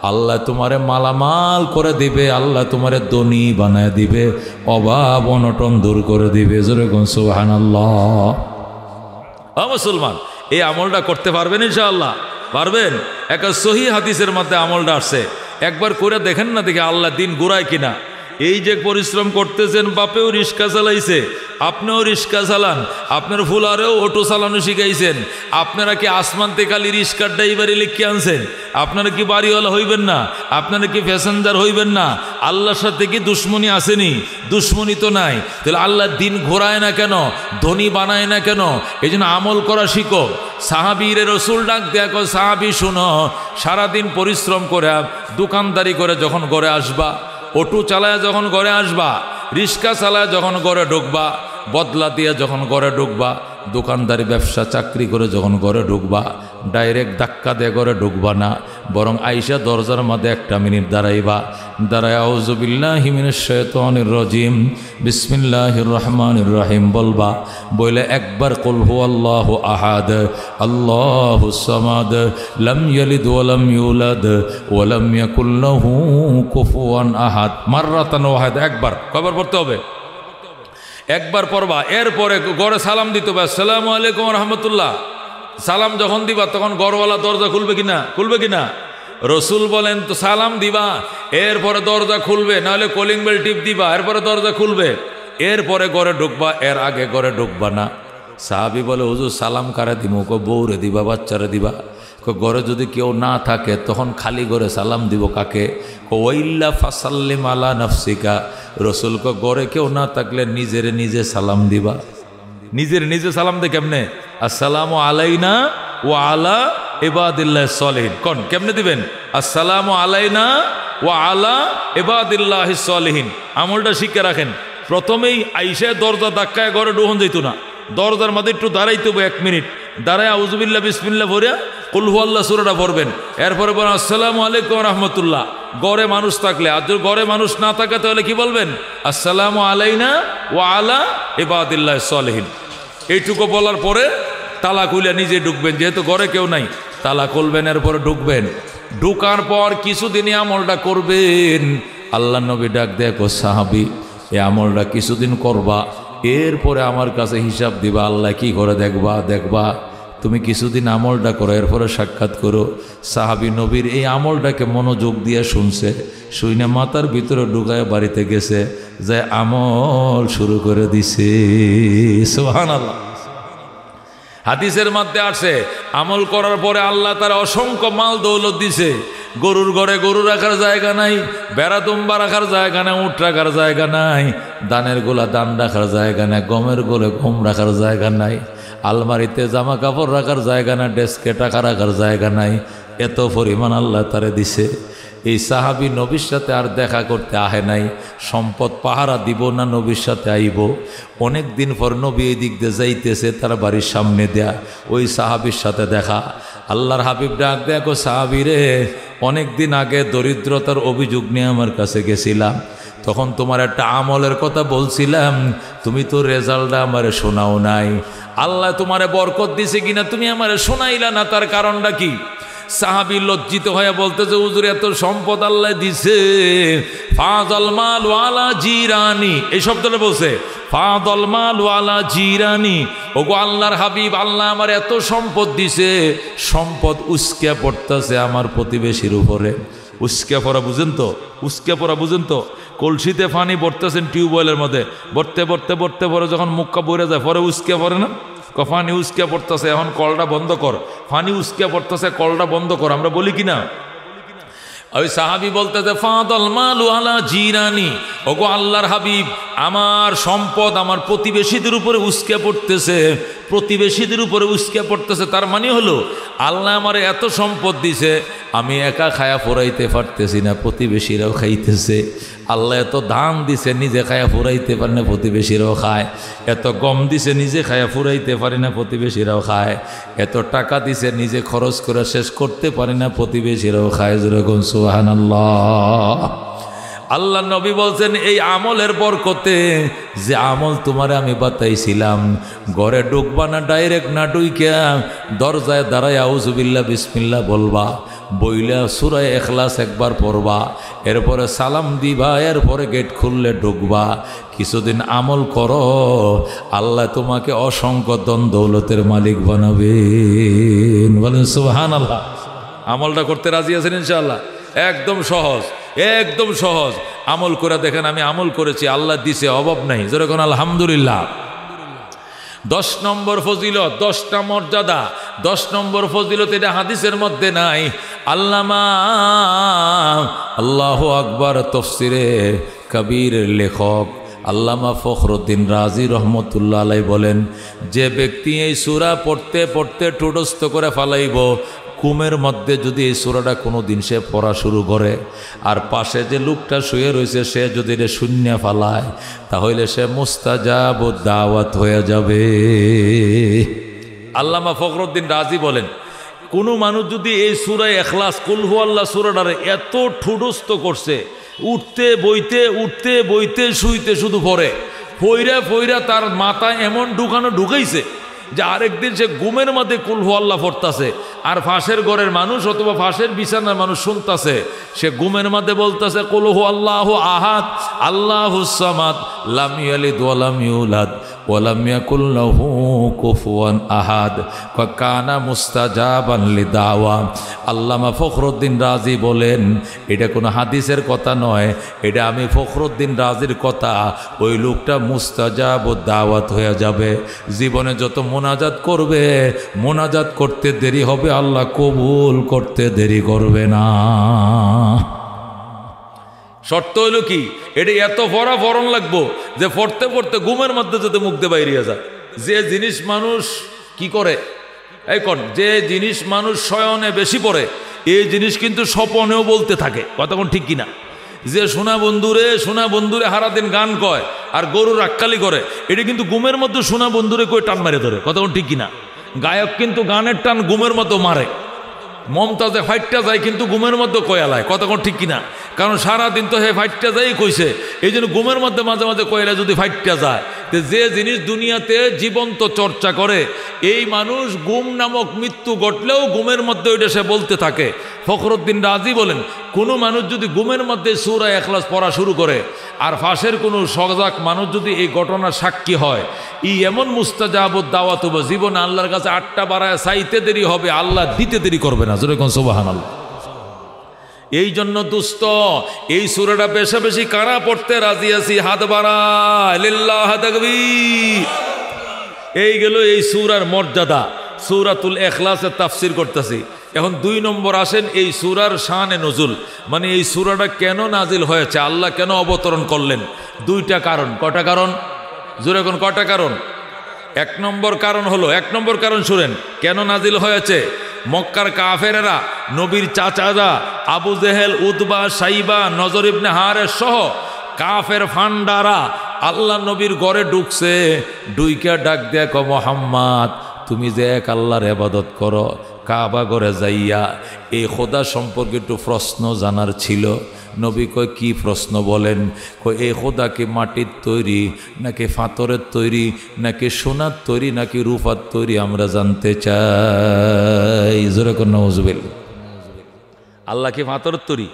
আল্লাহ তোমারে মালামাল করে দিবে, আল্লাহ তোমারে ধনী বানায় দিবে, অভাব অনটন দূর করে দিবে। জোরে কোন সুবহানাল্লাহ। মুসলমান, এই আমলটা করতে পারবেন ইনশাআল্লাহ? পারবেন। একটা সহিহ হাদিসের মধ্যে আমলটা আসছে, একবার করে দেখেন না, দেখে আল্লাহ দিন ঘুরায় কিনা। এই যে পরিশ্রম করতেছেন, বাপেও রিক্সা চালাইছে, আপনিও রিক্সা চালান, আপনার ফুলারেও অটো চালানো শিখাইছেন, আপনারা কি আসমান থেকে খালি রিক্সার ড্রাইভারে লিখে আনছেন? আপনারা কি বাড়িওয়ালা হইবেন না? আপনারা কি প্যাসেঞ্জার হইবেন না? আল্লাহর সাথে কি দুশ্মনী আসেনি? দুশ্মনী তো নাই। তাহলে আল্লাহ দিন ঘোরায় না কেন, ধনী বানায় না কেন? এই জন্য আমল করা শিখো। সাহাবীর রসুল ডাক দেখো, সাহাবী শুনো, সারাদিন পরিশ্রম করে দোকানদারি করে যখন ঘরে আসবা, অটো চালায় যখন ঘরে আসবা, রিক্সা চালায় যখন ঘরে ঢুকবা, বদলা দিয়ে যখন ঘরে ঢুকবা, দোকানদারি ব্যবসা চাকরি করে যখন ঘরে ঢুকবা, ডাইরেক্ট ধাক্কা দিয়ে ঘরে ঢুকবা না, বরং আইসা দরজার মধ্যে 1 মিনিট দাঁড়াইবা। দাঁড়ায় আউযু বিল্লাহি মিনাশ শাইতানির রাজিম বিসমিল্লাহির রহমানির রহিম বলবা। বলে একবার কুল হুয়াল্লাহু আহাদ আল্লাহুস সামাদ লাম ইয়ালিদ ওয়া লাম ইউলাদ ওয়া লাম ইয়াকুল লাহু কুফুয়ান আহাদ মাররাতান ওয়াহিদা। একবার কয়বার পড়তে হবে? একবার পড়বা। এরপরে ঘরে সালাম দিতে হবে, আসসালামু আলাইকুম রহমতুল্লাহ। সালাম যখন দিবা তখন ঘরওয়ালা দরজা খুলবে কিনা? খুলবে কিনা? রসুল বলেন তো সালাম দিবা, এরপরে দরজা খুলবে, নাহলে কলিং বেল টিপ দিবা, এরপরে দরজা খুলবে, এরপরে ঘরে ঢুকবা, এর আগে ঘরে ঢুকবা না। সাহাবী বলে, হুজুর সালাম কারে দিমু? বউরে দিবা, বাচ্চারে দিবা? ঘরে যদি কেউ না থাকে তখন খালি ঘরে সালাম দিব কাকে? ওয়াইল্লা ফাসাল্লিম আলা নাফসিকা। রসুল ঘরে কেউ না থাকলে নিজের নিজে সালাম দিবা। নিজের নিজে সালাম দে কেমনে? আসসালামু আলাইনা ওয়া আলা ইবাদিল্লাহিস সলিহিন। কোন কেমনে দিবেন? আসসালামু আলাইনা ওয়া আলা ইবাদিল্লাহিস সলিহিন। আমলটা শিখে রাখেন। প্রথমেই আইসা দরজা ধাক্কায় ঘরে ঢুকন যাইত না, দরজার মধ্যে একটু দাঁড়াইতে হবে 1 মিনিট, দাঁড়ায় আউযুবিল্লাহ বিসমিল্লাহ পড়িয়া কুল হুয়াল্লাহ সূরাটা পড়বেন। এরপরে বলেন আসসালামু আলাইকুম রাহমাতুল্লাহ। ঘরে মানুষ থাকলে, আর যদি ঘরে মানুষ না থাকে তাহলে কি বলবেন? আসসালামু আলাইনা ওয়া আলা ইবাদিল্লাহিস সলিহিন। এইটুকু বলার পরে তালা খুলে নিজে ঢুকবেন, যেহেতু ঘরে কেউ নাই, তালা খুলবেন, এরপরে ঢুকবেন। ঢুকার পর কিছুদিন এই আমলটা করবেন। আল্লাহ নবী ডাক দেখো, সাহাবী এই আমলটা কিছুদিন করবা, এরপরে আমার কাছে হিসাব দিবা। আল্লাহ কি করে দেখবা তুমি কিছুদিন আমলটা করো, এরপরে সাক্ষাৎ করো। সাহাবী নবীর এই আমলটাকে মনোযোগ দিয়ে শুনছে, শুনে মাথার ভিতরে ঢুকায় বাড়িতে গেছে, যে আমল শুরু করে দিছে। সুবহানাল্লাহ। হাদিসের মধ্যে আছে, আমল করার পরে আল্লাহ তার অসংখ্য মাল দৌলত দিছে। গরুর ঘরে গরু রাখার জায়গা নাই, বেড়া দুম্বা রাখার জায়গা নাই, উট রাখার জায়গা নাই, দানের গোলা দান রাখার জায়গা নাই, গমের গোলে গম রাখার জায়গা নাই, আলমারিতে জামা কাপড় রাখার জায়গা নাই, ডেস্কে টাকা রাখার জায়গা নাই। এত পরিমাণ আল্লাহ তারে দিছে। এই সাহাবী নবীর সাথে আর দেখা করতে আহে নাই। সম্পদ পাহারা দিব না, নবীর সাথে আইব। অনেক দিন পর নবী এই দিক দিয়ে যাইতেছে, তার বাড়ির সামনে দেয়া ওই সাহাবীর সাথে দেখা। আল্লাহর হাবিব ডাক দেখো, সাহাবী রে, অনেক দিন আগে দরিদ্রতার অভিযোগ নিয়ে আমার কাছে গেছিলাম, তখন তোমার একটা আমলের কথা বলছিলাম, তুমি তো রেজাল্টটা আমারে শোনাও নাই। আল্লাহ তোমারে বরকত দিছে কিনা তুমি আমারে শোনাইলা না, তার কারণটা কি? সাহাবী লজ্জিত হয়ে বলতেছে, হুজুর এত সম্পদ আল্লাহ দিছে, ফাদাল মাল ওয়ালা জিরানি, এই শব্দটা বলছে, ফাদাল মাল ওয়ালা জিরানি। ওগো আল্লাহর হাবিব, আল্লাহ আমার এত সম্পদ দিছে, সম্পদ উস্কে পড়তেছে আমার প্রতিবেশীর উপরে। উস্কে পড়া বুঝেন তো? উস্কে পড়া বুঝেন তো? কলসিতে পানি ভরতেছেন টিউবওয়েলের মধ্যে, ভরতে ভরতে ভরতে পরে যখন মুখটা ভরে যায়, পরে উস্কে পড়ে না? ফানি উস্কে পড়তেছে, এখন কলটা বন্ধ কর, ফানি উস্কে পড়তেছে, কলটা বন্ধ কর, আমরা বলি কি না? ওই সাহাবী বলতেছে, ফাদাল মালু আলা জিরানি। ওগো আল্লাহর হাবিব, আমার সম্পদ আমার প্রতিবেশীদের উপরে উস্কে পড়তেছে, প্রতিবেশীদের উপরে উস্কে পড়তেছে। তার মানে হলো আল্লাহ আমার এত সম্পদ দিছে, আমি একা খায়া ফুরাইতে পারতেছি না, প্রতিবেশীরাও খাইতেছে। আল্লাহ এত ধান দিছে, নিজে খায়া ফুরাইতে পারে না, প্রতিবেশীরাও খায়। এত গম দিছে, নিজে খায়া ফুরাইতে পারে না, প্রতিবেশীরাও খায়। এত টাকা দিছে, নিজে খরচ করে শেষ করতে পারে না, প্রতিবেশীরাও খায়। যেরকম সুবহানাল্লাহ। আল্লাহ নবী বলছেন, এই আমলের বরকতে, যে আমল তোমারে আমি বাতাইছিলাম, ঘরে ঢুকবা না, ডাইরেক্ট না ঢুইকা দরজায় দাঁড়ায় আউযুবিল্লাহ বিসমিল্লাহ বলবা, বইলা সূরা ইখলাস একবার পড়বা, এরপরে সালাম দিবা, এরপরে গেট খুললে ঢুকবা। কিছুদিন আমল করো, আল্লাহ তোমাকে অসংখ্য ধন দৌলতের মালিক বানাবেন। বলেন সুবহানাল্লাহ। আমলটা করতে রাজি আছেন ইনশাআল্লাহ? একদম সহজ। একদম সহজ। আমল করে দেখেন, আমি আমল করেছি, আল্লাহ দিছে, অভাব নাই। যেরকম আলহামদুলিল্লাহ। 10 নম্বর ফজিলত, 10টা মর্যাদা, 10 নম্বর ফজিলত, এটা হাদিসের মধ্যে নাই। আল্লামা আল্লাহু আকবার তফসিরে কবিরের লেখক আল্লামা ফখরুদ্দিন রাজি রহমতুল্লাহ আলাই বলেন, যে ব্যক্তি এই সূরা পড়তে পড়তে ঠোঁটস্থ করে ফালাইব, ঘুমের মধ্যে যদি এই সূরাটা কোনো দিন সে পড়া শুরু করে, আর পাশে যে লোকটা শুয়ে রয়েছে সে যদি এটা শূন্য ফালায়, তাহলে সে মুস্তাজাব দাওয়াত হয়ে যাবে। আল্লামা ফখরুদ্দিন রাজি বলেন, কোনো মানুষ যদি এই সূরা ইখলাস কুল হুয়াল্লাহ সূরাটারে এত ঠোঁটস্থ করছে, উঠতে বইতে শুইতে শুধু পড়ে, ফইরা তার মাথায় এমন ঢুকাইছে যে আরেকদিন সে ঘুমের মধ্যে কুল হুয়াল্লাহ পড়তাছে, আর ফাঁসের ঘরের মানুষ অথবা ফাঁসের বিছানার মানুষ শুনতাছে, সে ঘুমের মধ্যে বলতাছে কুল হুয়াল্লাহু আহাদ আল্লাহুস সামাদ লাম ইয়ালিদ ওয়া লাম ইউলাদ ওয়া লাম ইয়াকুল লাহু কুফুয়ান আহাদ কানা মুস্তাজাবান লিদাওয়া। আল্লামা ফখরুদ্দিন রাজি বলেন, এটা কোনো হাদিসের কথা নয়, এটা আমি ফখরুদ্দিন রাজির কথা। ওই লোকটা মুস্তাজাব দাওয়াত হয়ে যাবে। জীবনে যত মোনাজাত করবে, মোনাজাত করতে দেরি হবে, আল্লাহ কবুল করতে দেরি করবে না। শর্ত হইল কি, এটা এত পড়া ফরন লাগবো যে পড়তে পড়তে ঘুমের মধ্যে যাতে মুখ দিয়ে বাইরিয়া যায়। যে জিনিস মানুষ কি করে, এই কোন যে জিনিস মানুষ শয়নে বেশি পড়ে, এই জিনিস কিন্তু স্বপনেও বলতে থাকে। কতক্ষণ ঠিক কিনা? যে সোনা বন্ধুরে হারাদিন গান কয় আর গরুর আক্কালি করে, এটা কিন্তু ঘুমের মধ্যে সোনা বন্ধুরে কই টান মারে ধরে। কতক্ষণ ঠিক কিনা? গায়ক কিন্তু গানের টান ঘুমের মতো মারে, মমতাজে ফাইটটা যায় কিন্তু ঘুমের মধ্যে কয়ালায়। কতক্ষণ ঠিক কিনা? কারণ সারাদিন তো হে ফাইটটা যাই কইছে, এই জন্য ঘুমের মধ্যে মাঝে মাঝে কয়লা যদি ফাইটটা যায়। যে জিনিস দুনিয়াতে জীবন্ত চর্চা করে, এই মানুষ ঘুম নামক মৃত্যু ঘটলেও ঘুমের মধ্যে ওইটা সে বলতে থাকে। ফখরুদ্দিন রাজি বলেন, কোনো মানুষ যদি ঘুমের মধ্যে সূরা ইখলাস পড়া শুরু করে, আর ফাঁসের কোনো সজাগ মানুষ যদি এই ঘটনার সাক্ষী হয়, এমন মুস্তাজাবুদ দাওয়াত হবে, জীবনে আল্লাহর কাছে 8টা বাড়ায় চাইতে দেরি হবে, আল্লাহ দিতে দেরি করবে না। যেরকম সুবহানাল্লাহ। এই জন্য দুস্ত এই সূরাটা বেশি বেশি কারা পড়তে রাজি আছি? হাত বাড়ায়, লিল্লাহ তাকবীর। এই গেল এই সূরার মর্যাদা। সূরাতুল ইখলাসের তাফসীর করতেছি। এখন 2 নম্বর আসেন এই সূরার শানে নজুল, মানে এই সূরাটা কেন নাজিল হয়েছে, আল্লাহ কেন অবতরণ করলেন। 2টা কারণ। কটা কারণ? জোরে কোন কটা কারণ? 1 নম্বর কারণ হলো, 1 নম্বর কারণ শুনেন কেন নাজিল হয়েছে। মক্কার কাফেরেরা, নবীর চাচারা আবু জেহেল, উতবা, সাইবা, নজর ইবনে হারেস সহ কাফের ফান্ডারা আল্লাহ নবীর ঘরে ঢুকছে। ডুইকা ডাক দেয়া কয়, মুহাম্মদ তুমি যে এক আল্লাহর ইবাদত করো, কাবা ঘরে যাইয়া এই খোদা সম্পর্কে একটু প্রশ্ন জানার ছিল। নবী কয়, কি প্রশ্ন বলেন? কয়, এই খোদা কি মাটির তৈরি নাকি পাথরের তৈরি নাকি সোনার তৈরি নাকি রূপার তৈরি, আমরা জানতে চাই। জোরে কোন নাউজুবিল্লাহ। আল্লাহ কি পাথরের তৈরি?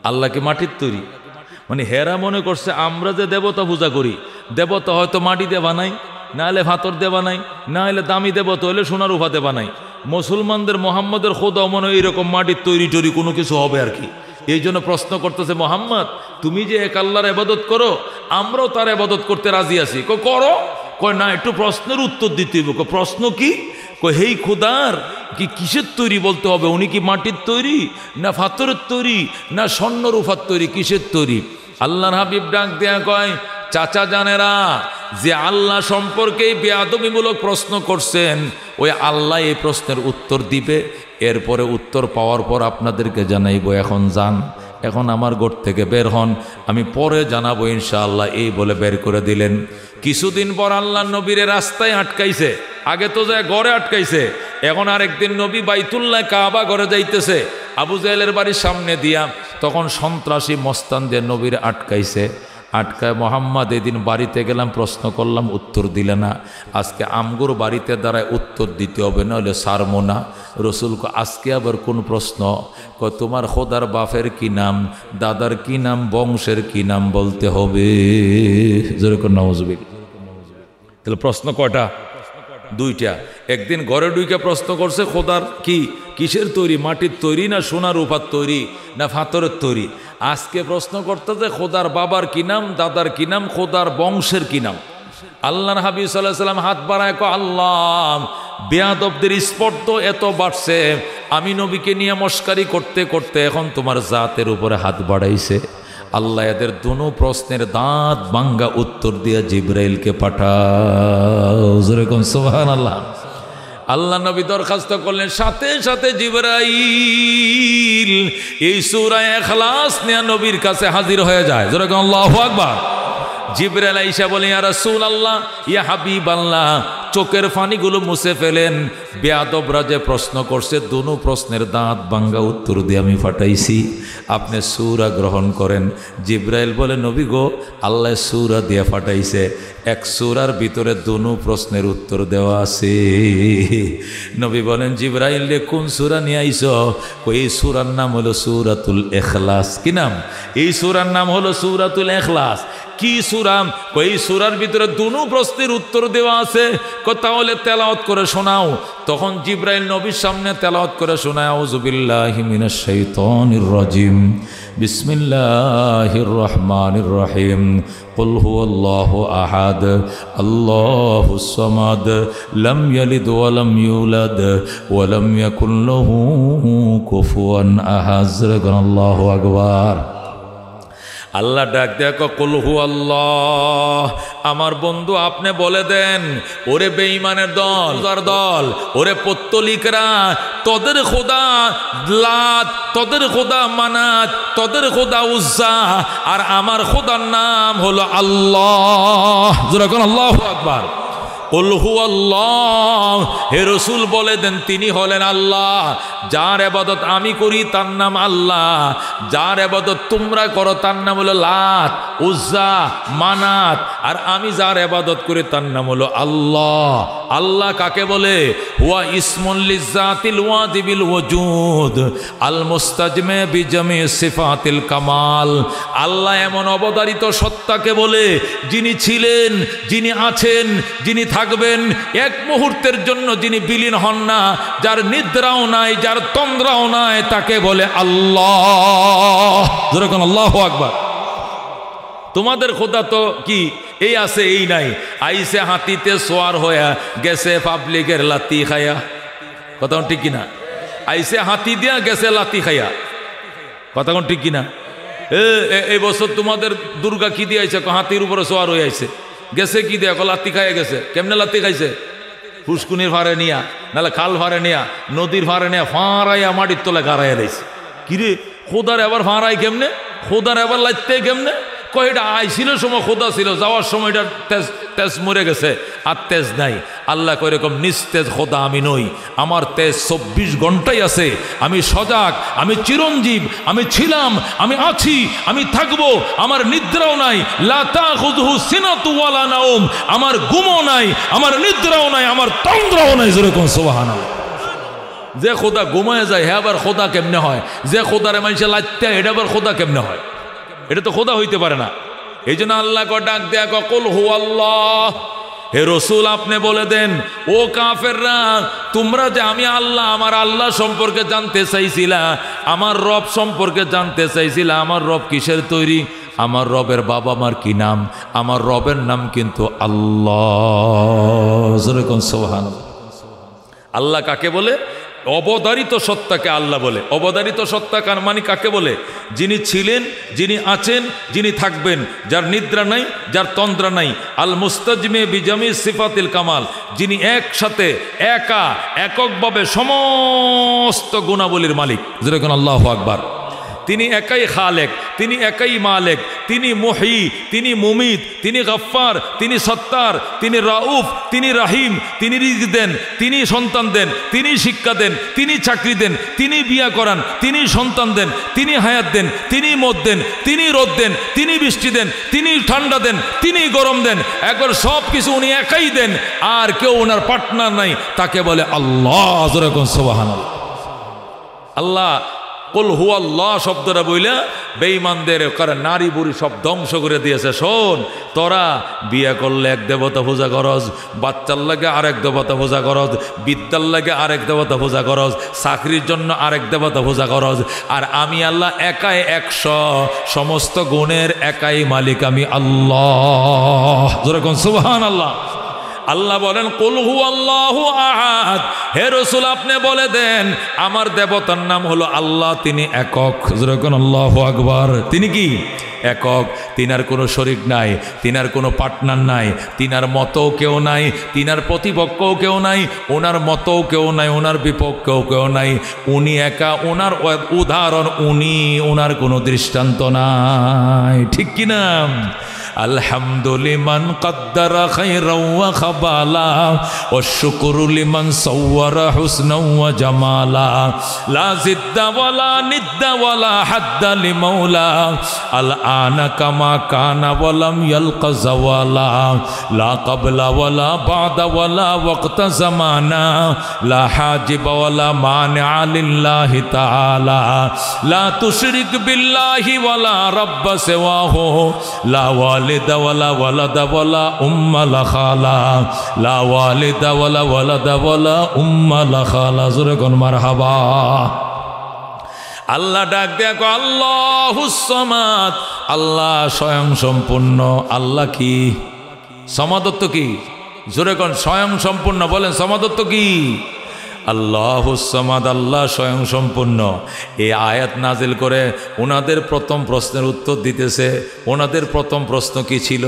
আল্লাহ কি মাটির তৈরি? মানে হেরা মনে করছে আমরা যে দেবতা পূজা করি, দেবতা হয়তো মাটি দিয়ে বানাই, না হলে পাথর দিয়ে বানাই, না হলে দামি দেবতা হলে সোনার রূপাতে বানাই। মুসলমানদের মোহাম্মদের খোদা মনে হয় এরকম মাটির তৈরি টরি কোনো কিছু হবে আর কি। এই জন্য প্রশ্ন করতেছে, মুহাম্মদ তুমি যে এক আল্লাহর ইবাদত করো, আমরাও তার ইবাদত করতে রাজি আছি। কয় করো? কয় না, একটু প্রশ্নের উত্তর দিতে হবে। কয় প্রশ্ন কি? কয় হেই খোদার কি কিসের তৈরি বলতে হবে, উনি কি মাটির তৈরি না পাথরের তৈরি না স্বর্ণ রূপার তৈরি, কিসের তৈরি? আল্লাহর হাবিব ডাক দেয়া কয়, চাচা জানেরা, যে আল্লাহ সম্পর্কে বেয়াদবিমূলক প্রশ্ন করছেন, ওই আল্লাহ এই প্রশ্নের উত্তর দিবে। এরপরে উত্তর পাওয়ার পর আপনাদেরকে জানাইবো। এখন যান, এখন আমার ঘর থেকে বের হন, আমি পরে জানাবো ইনশাআল্লাহ। এই বলে বের করে দিলেন। কিছুদিন পর আল্লাহ নবীর রাস্তায় আটকাইছে। আগে তো যায় ঘরে আটকাইছে, এখন আরেকদিন নবী বাইতুল্লাহ কাবা ঘরে যাইতেছে আবু জেহেলের বাড়ির সামনে দিয়া। তখন সন্ত্রাসী মস্তান দিয়ে নবীর আটকাইছে। আটকায়, মোহাম্মদ এদিন বাড়িতে গেলাম, প্রশ্ন করলাম, উত্তর দিলে না। আজকে আমগুর বাড়িতে দাঁড়ায় উত্তর দিতে হবে, না হলে সারমো না। রসুল আজকে আবার কোন প্রশ্ন? তোমার খোদার বাপের কি নাম, দাদার কি নাম, বংশের কি নাম বলতে হবে। যেরকম নাউজুবিল্লাহ। তাহলে প্রশ্ন কয়টা? 2টা। একদিন ঘরে ঢুকে প্রশ্ন করছে, খোদার কি কিসের তৈরি, মাটির তৈরি না সোনা রূপার তৈরি না পাথরের তৈরি। আজকে প্রশ্ন করতে যে খোদার বাবার কি নাম, দাদার কি নাম, খোদার বংশের কি নাম। আল্লাহর হাবিব সাল্লাল্লাহু আলাইহি সাল্লাম হাত বাড়ায় কো, আল্লাহ বেয়াদবদের স্পর্ধ এত বাড়ছে, আমি নবীকে নিয়ে মস্কারি করতে করতে এখন তোমার জাতের উপরে হাত বাড়াইছে। আল্লাহ এদের দুনো প্রশ্নের দাঁত ভাঙ্গা উত্তর দিয়া জিবরাইলকে পাঠাও। যেরকম সুবহানাল্লাহ। আল্লাহ নবী দরখাস্ত করলেন, সাথে সাথে জিবরাইল এই সূরা ইখলাস নিয়ে নবীর কাছে হাজির হয়ে যায়। যেরকম আল্লাহু আকবার। জিবরাইল আইসা বলে, ইয়া রাসূলুল্লাহ, ইয়া হাবিবাল্লাহ, চোখের পানিগুলো মুছে ফেলেন। বেয়াদবরা যে প্রশ্ন করছে দুনো প্রশ্নের দাঁত ভাঙ্গা উত্তর দিয়ে আমি ফাটাইছি, আপনি সূরা গ্রহণ করেন। জিবরাইল বলে, নবী গো, আল্লাহ সূরা দিয়ে ফাটাইছে, এক সূরার ভিতরে দুনো প্রশ্নের উত্তর দেওয়া আছে। নবী বলেন, জিবরাইল রে কোন সূরা নিয়ে আইছো? এই সূরার নাম হলো সূরাতুল ইখলাস। কি নাম? এই সূরার নাম হলো সূরাতুল ইখলাস। কি সূরা? এই সূরার ভিতরে দুনো প্রশ্নের উত্তর দেওয়া আছে। তাহলে তেলাওয়াত করে শোনাও। তখন জিবরাইল নবীর সামনে তেলাওয়াত করে শোনায়, আউযু বিল্লাহি মিনাশ শাইতানির রাজিম, বিসমিল্লাহির রহমানির রহিম, কুল হুয়াল্লাহু আহাদ, আল্লাহুস সামাদ, লাম ইয়ালিদ ওয়া লাম ইউলাদ ওয়া লাম ইয়াকুল লাহু কুফুয়ান আহাদ। আল্লাহু আকবার। আল্লাহ ডাক দেখো, কুল হুয়াল্লাহ। আমার বন্ধু আপনি বলে দেন, ওরে বেঈমানের দল, ওরে পত্তলিকরা, তোদের খোদা লাত, তোদের খোদা মানাত, তোদের খোদা উজ্জা, আর আমার খোদার নাম হলো আল্লাহ। যেরকম আল্লাহু আকবার। কুল হুয়াল্লাহ। হে রাসূল বলে দেন, তিনি হলেন আল্লাহ। যার ইবাদত আমি করি তার নাম আল্লাহ, যার ইবাদত তোমরা করো তার নাম হলো লাত, উজ্জা, মানাত, আর আমি যার ইবাদত করি তার নাম হলো আল্লাহ। আল্লাহ কাকে বলে? হুয়া ইসমুল লিজাতিল ওয়াজিবিল ওয়ুজুদ আল মুস্তাজমে বিজামি সিফাতিল কামাল। আল্লাহ এমন অবতারিত সত্তাকে বলে, যিনি ছিলেন, যিনি আছেন, যিনি থাকবেন, এক মুহূর্তের জন্য যিনি বিলীন হন না, যার নিদ্রাও নাই, যার তন্দ্রাও নাই, তাকে বলে আল্লাহ। যেরকম আল্লাহু আকবার। তোমাদের খোদা তো কি এই আছে এই নাই, আইসে হাতিতে সোয়ার হইয়া গেছে পাবলিকের লাতি খাইয়া। কথা ঠিক কিনা? আইসে হাতি দিয়া গেছে লাতি খাইয়া। কথা ঠিক কিনা? এই বছর তোমাদের দুর্গা কি দিয়ে আইছে? হাতির উপরে সোয়ার হয়ে আইছে, গেছে কি দিয়ে? লাত্তি খাইয়া গেছে। কেমনে লাত্তি খাইছে? ফুসকুনির ভারে নিয়া, নাহলে খাল ভারে নিয়া, নদীর ভারে নিয়া ফাঁড়াইয়া মাটির তলে গাড়াইয়া দিয়েছে। কিরে খোদার এবার ফাঁড়াই কেমনে? খোদার এবার লাইতে কেমনে? কয়টা আইছিল সময় খোদা ছিল, যাওয়ার সময় এটা তেজ মরে গেছে, আর তেজ নাই। আল্লাহ কয় এরকম নিস্তেজ খোদা আমি নই, আমার তেজ 24 ঘন্টাই আছে, আমি সজাগ, আমি চিরঞ্জীব, আমি ছিলাম, আমি আছি, আমি থাকবো, আমার নিদ্রাও নাই। লা তাখুযুহু সিনাতু ওয়ালা নাওম। আমার ঘুমও নাই, আমার নিদ্রাও নাই, আমার তন্দ্রাও নাই। যেরকম সুবহানাল্লাহ। যে খোদা ঘুমায় যায় হ্যাঁ আবার খোদা কেমনে হয়? যে খোদারে মানুষে লাইতে এটা আবার খোদা কেমনে হয়? এটা তো খোদা হইতে পারে না। এই জন্য আল্লাহ ডাক দেয়া, কুল হুয়াল্লাহ। হে রাসূল আপনি বলে দেন, ও কাফেররা, তোমরা যে আমি আল্লাহ, আমার আল্লাহ সম্পর্কে জানতে চাইছিলা, আমার রব সম্পর্কে জানতে চাইছিলা, আমার রব কিসের তৈরি, আমার রবের বাবা মার কি নাম, আমার রবের নাম কিন্তু আল্লাহ। যেরকম সুবহানাল্লাহ। আল্লাহ কাকে বলে? অবধারিত সত্তাকে আল্লাহ বলে। অবধারিত সত্তা কার মানে কাকে বলে? যিনি ছিলেন, যিনি আছেন, যিনি থাকবেন, যার নিদ্রা নাই, যার তন্দ্রা নাই। আল মুস্তাজমে বিজামি সিফাতিল কামাল, যিনি একসাথে একা এককভাবে সমস্ত গুণাবলীর মালিক। যেরকম আল্লাহু আকবার। তিনি একাই খালেক, তিনি একাই মালেক, তিনি মুহি, তিনি মুমিত, তিনি গফফার, তিনি সত্তার, তিনি রাউফ, তিনি রাহিম, তিনি রিজক দেন, তিনি সন্তান দেন, তিনি শিক্ষা দেন, তিনি চাকরি দেন, তিনি বিয়া করান, তিনি সন্তান দেন, তিনি হায়াত দেন, তিনি মদ দেন, তিনি রোদ দেন, তিনি বৃষ্টি দেন, তিনি ঠান্ডা দেন, তিনি গরম দেন। একবার সব কিছু উনি একাই দেন, আর কেউ ওনার পার্টনার নাই, তাকে বলে আল্লাহ। যেরকম সুবহানাল্লাহ। আল্লাহ কুল হুয়াল্লাহ শব্দটা বইলা বেঈমানদের কারণ নারী বুড়ি সব ধ্বংস করে দিয়েছে। শোন, তোরা বিয়ে করলে এক দেবতা পূজা করস, বাচ্চার লাগে আরেক দেবতা পূজা করস, বিদ্যার লাগে আরেক দেবতা পূজা করস, চাকরির জন্য আরেক দেবতা পূজা করস, আর আমি আল্লাহ একাই 100, সমস্ত গুণের একাই মালিক আমি আল্লাহ। যেরকম সুবহানাল্লাহ। আল্লাহ বলেন কুল হুয়াল্লাহু আহাদ, হে রাসূল আপনি বলে দেন আমার দেবতার নাম হলো আল্লাহ, তিনি একক। যেরকম আল্লাহু আকবার। তিনি কি? একক। তিনার কোনো শরীক নাই, তিনার কোনো পার্টনার নাই, তিনার মতো কেউ নাই, তিনার প্রতিপক্ষও কেউ নাই, ওনার মতো কেউ নাই, ওনার বিপক্ষেও কেউ নাই। উনি একা, ওনার উদাহরণ উনি, ওনার কোনো দৃষ্টান্ত নাই। ঠিক কিনা? আলহামদুলিমান কদ্দারা খায়রাও ওয়া খাবালা ওয়া শুকরু লিমান সাওয়ারা হুসনাও ওয়া জামালা লা জিদ্দা ওয়ালা নিদ্দা ওয়ালা হাদ্দা লিমাওলা আল আনা কামা কানা ওয়া লাম ইয়ালকা জাওয়ালা লা ক্বাবলা ওয়ালা বাদা ওয়ালা ওয়াক্তা জামানা লা হাজিবা ওয়ালা মানিআ লিল্লাহি তাআলা লা তুশরিক বিল্লাহি ওয়ালা রাব্বা সিওয়াহু লা ওয়ালিদা ওয়ালা ওয়ালাদা ওয়ালা উম্মা লা খালা লা ওয়ালিদা ওয়ালা ওয়ালাদা ওয়ালা উম্মা লা খালা। জোরে কোন মারহাবা। আল্লাহ ডাক দেখো আল্লাহুস সামাদ, আল্লাহ স্বয়ং সম্পূর্ণ। আল্লাহ কি? সমাদত্ব কি? জোরে কোন স্বয়ং সম্পূর্ণ। বলেন সমাদত্ব কি? আল্লাহুস সামাদ, আল্লাহ স্বয়ং সম্পূর্ণ। এই আয়াত নাজিল করে ওনাদের প্রথম প্রশ্নের উত্তর দিতেছে। ওনাদের প্রথম প্রশ্ন কি ছিল?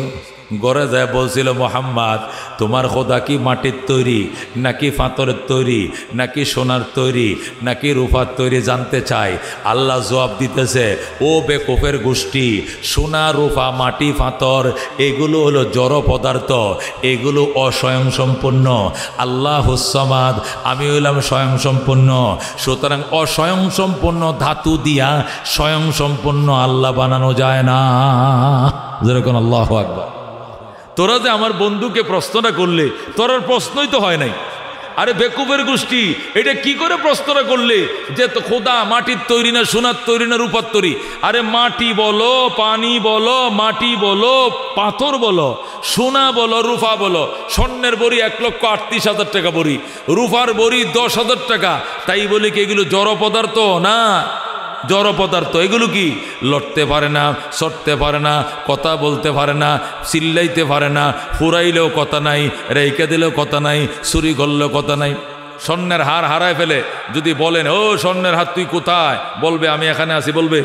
গড়ে যায় বলছিল মোহাম্মদ তোমার খোদা কি মাটির তৈরি নাকি পাথরের তৈরি নাকি সোনার তৈরি নাকি রূপার তৈরি জানতে চাই। আল্লাহ জবাব দিতেছে ও বেকুফের গোষ্ঠী, সোনা রূপা মাটি পাথর এগুলো হলো জড় পদার্থ, এগুলো অস্বয়ংসম্পূর্ণ। আল্লাহুস সামাদ, আমি হইলাম স্বয়ংসম্পূর্ণ। সুতরাং অস্বয়ংসম্পূর্ণ ধাতু দিয়া স্বয়ংসম্পূর্ণ আল্লাহ বানানো যায় না। যেরকম আল্লাহু আকবার। তোরা যে আমার বন্ধুকে প্রশ্নটা করলে, তোর প্রশ্নই তো হয় নাই। আরে বেকুবের গোষ্ঠী, এটা কি করে প্রশ্নটা করলে যে তো খোদা মাটির তৈরি না সোনার তৈরি না রূপার তৈরি? আরে মাটি বলো, পানি বলো, মাটি বলো, পাথর বলো, সোনা বলো, রূপা বলো। স্বর্ণের বড়ি 1,38,000 টাকা বড়ি, রূপার বড়ি 10,000 টাকা। তাই বলে কি এগুলো জড় পদার্থ না? জড় পদার্থ। এগুলো কি? লড়তে পারে না, সরতে পারে না, কথা বলতে পারে না, চিল্লাইতে পারে না, ফুরাইলেও কথা নাই, রেখে দিলেও কথা নাই, চুরি করলেও কথা নাই। স্বর্ণের হার হারায় ফেলে যদি বলেন ও স্বর্ণের হার তুই কোথায়, বলবে আমি এখানে আছি। বলবে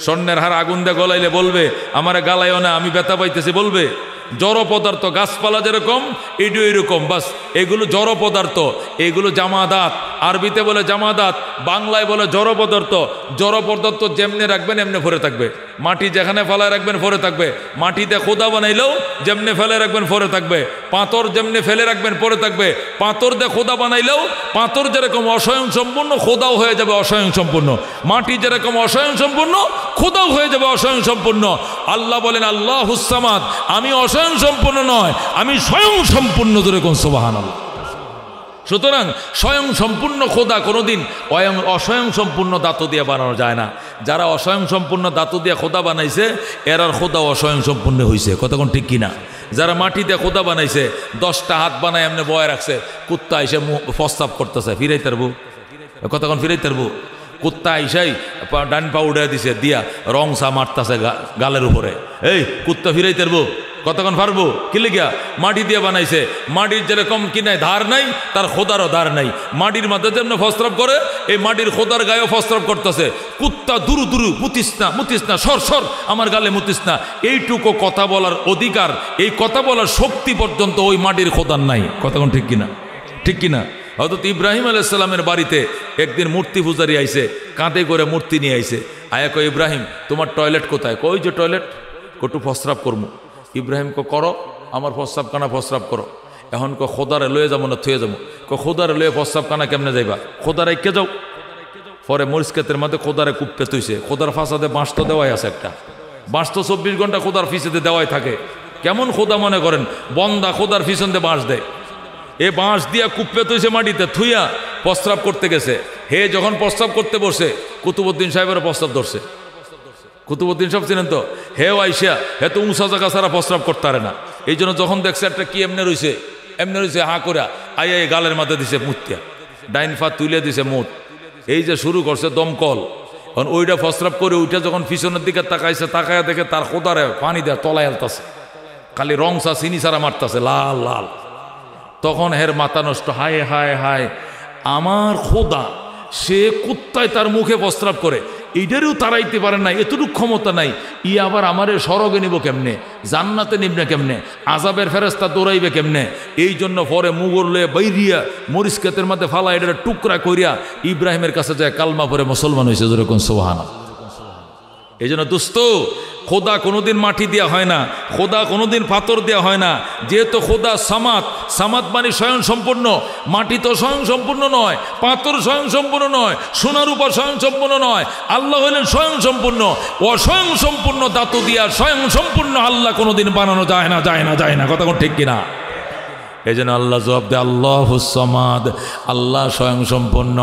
স্বর্ণের হার আগুন দিয়ে গলাইলে বলবে আমার গালাইও না আমি ব্যথা পাইতেছি। বলবে জড় পদার্থ। গাছপালা যেরকম এটিও এরকম, বাস এগুলো জড় পদার্থ, এগুলো জামাদাত। আরবিতে বলে জামাদাত, বাংলায় বলে জড় পদার্থ। জড় পদার্থ যেমনি রাখবেন এমনি ভরে থাকবে। মাটি যেখানে ফেলায় রাখবেন ভরে থাকবে। মাটিতে খোদা বানাইলেও যেমনি ফেলে রাখবেন ভরে থাকবে। পাথর যেমনি ফেলে রাখবেন পরে থাকবে। পাথর দিয়ে খোদা বানাইলেও পাথর যেরকম অস্বয়ংসম্পূর্ণ খোদাও হয়ে যাবে অস্বয়ংসম্পূর্ণ। মাটি যেরকম অস্বয়ংসম্পূর্ণ খোদাও হয়ে যাবে অস্বয়ংসম্পূর্ণ। আল্লাহ বলেন আল্লাহুস সামাদ, আমি অস্বয়ংসম্পূর্ণ নয়, আমি স্বয়ংসম্পূর্ণ। যেরকম সুবহানাল্লাহ। সুতরাং স্বয়ংসম্পূর্ণ খোদা কোনোদিন অস্বয়ংসম্পূর্ণ ধাতু দিয়ে বানানো যায় না। যারা অস্বয়ংসম্পূর্ণ ধাতু দিয়ে খোদা বানাইছে এরার খোদা অস্বয়ংসম্পূর্ণ হয়েছে। কতক্ষণ ঠিক কিনা? যারা মাটি দিয়ে খোদা বানাইছে 10টা হাত বানায় এমনি বয়ে রাখছে, কুত্তা এসে প্রস্তাব করতেছে, ফিরাই তারবো। কতক্ষণ ফিরাই তারবো? কুত্তা আইসাই ডান পা উড়ে দিছে, দিয়া রং সা মারতেছে গালের উপরে। এই কুত্তা ফিরাই তারবো? কতক্ষণ পারবো? কি লিখিয়া? মাটি দিয়ে বানাইছে। মাটির যেরকম কি নাই ধার নাই, তার খোদারও ধার নাই। মাটির মাথায় যেমন ফস্ত্রাব করে এই মাটির খোদার গায়েও ফস্ত্রাব করতেছে। কুত্তা দুরু দুরু, মুতিস না, মুতিস না, সর সর, আমার গালে মুতিস না। এইটুকু কথা বলার অধিকার, এই কথা বলার শক্তি পর্যন্ত ওই মাটির খোদার নাই। কতক্ষণ ঠিক কিনা? ঠিক কিনা? হযরত ইব্রাহিম আলাইহিস সালামের বাড়িতে একদিন মূর্তি পূজারি আইছে, কাঁধে করে মূর্তি নিয়ে আইছে। আয়া কয় ইব্রাহিম তোমার টয়লেট কোথায়? কই যে টয়লেট, কটু ফস্ত্রাব করবো। ইব্রাহিম করো, আমার প্রস্রাব কানা প্রস্রাব করো। এখন খোদারে লয়ে যাবো না থুয়ে যাবো? খোদারে লয়ে প্রস্রাব কানা কেমনে যাইবা? খোদারে কে যাও। পরে মরিচকেতের মধ্যে খোদারে কুপ্পে তুইছে। খোদার ফাঁসাতে বাঁশ তো দেওয়াই আছে একটা, বাঁশ তো 24 ঘন্টা খোদার ফিসেতে দেওয়াই থাকে। কেমন খোদা মনে করেন? বন্দা খোদার ফিসন দিয়ে বাঁশ দেয়। এ বাঁশ দিয়া কুপ্পে তুইছে মাটিতে, থুইয়া প্রস্রাব করতে গেছে। হে যখন প্রস্তাব করতে বসে কুতুবউদ্দিন সাহেবের প্রস্তাব ধরছে। কুতুবউদ্দিন সাহেব ছিলেন তো, হে আইসা হে তো উঁচা জায়গা ছাড়া প্রস্তাব করতে পারে না। এই জন্য যখন দেখছে একটা কি এমনি রয়েছে হা করে আই গালের মাথা দিছে মুতিয়া, ডাইন ফা তুলে দিছে মুত, এই যে শুরু করছে দমকল। কারণ ওইটা প্রস্রাব করে ওইটা যখন পিছনের দিকে তাকাইছে, তাকায় দেখে তার খোদারে পানি দেয় তলায় আলতাছে, খালি রং চা চিনি ছাড়া মারতাছে লাল লাল। তখন হের মাথা নষ্ট, হায় হায় হায় আমার খোদা, সে কুত্তায় তার মুখে প্রস্রাব করে, এইটারও তারাইতে পারে না, এতটুকু ক্ষমতা নাই, ই আবার আমারে স্বর্গে নিব কেমনে, জান্নাতে নিবনে কেমনে, আজাবের ফেরেস্তা দৌড়াইবে কেমনে। এই জন্য পরে মুগরলে বাইরিয়া মরিচ ক্ষেতের মধ্যে ফালা এটা টুকরা করিয়া ইব্রাহিমের কাছে যায় কালমা পরে মুসলমান হয়েছে, যেরকম সুবহানাল্লাহ। এই জন্য দোস্ত, খোদা কোনোদিন মাটি দেওয়া হয় না, খোদা কোনোদিন পাথর দেওয়া হয় না। যেহেতু খোদা সামাদ, সামাদ মানে স্বয়ং সম্পূর্ণ। মাটি তো স্বয়ং সম্পূর্ণ নয়, পাথর স্বয়ং সম্পূর্ণ নয়, সোনার উপর স্বয়ং সম্পূর্ণ নয়। আল্লাহ হলেন স্বয়ং সম্পূর্ণ। অস্বয়ং সম্পূর্ণ ধাতু দিয়া স্বয়ং সম্পূর্ণ আল্লাহ কোনোদিন বানানো যায় না, যায় না, যায় না। কথা কোন ঠিক কিনা? এই জন্য আল্লাহ জবাব দেয় আল্লাহুস সামাদ, আল্লাহ স্বয়ং সম্পূর্ণ।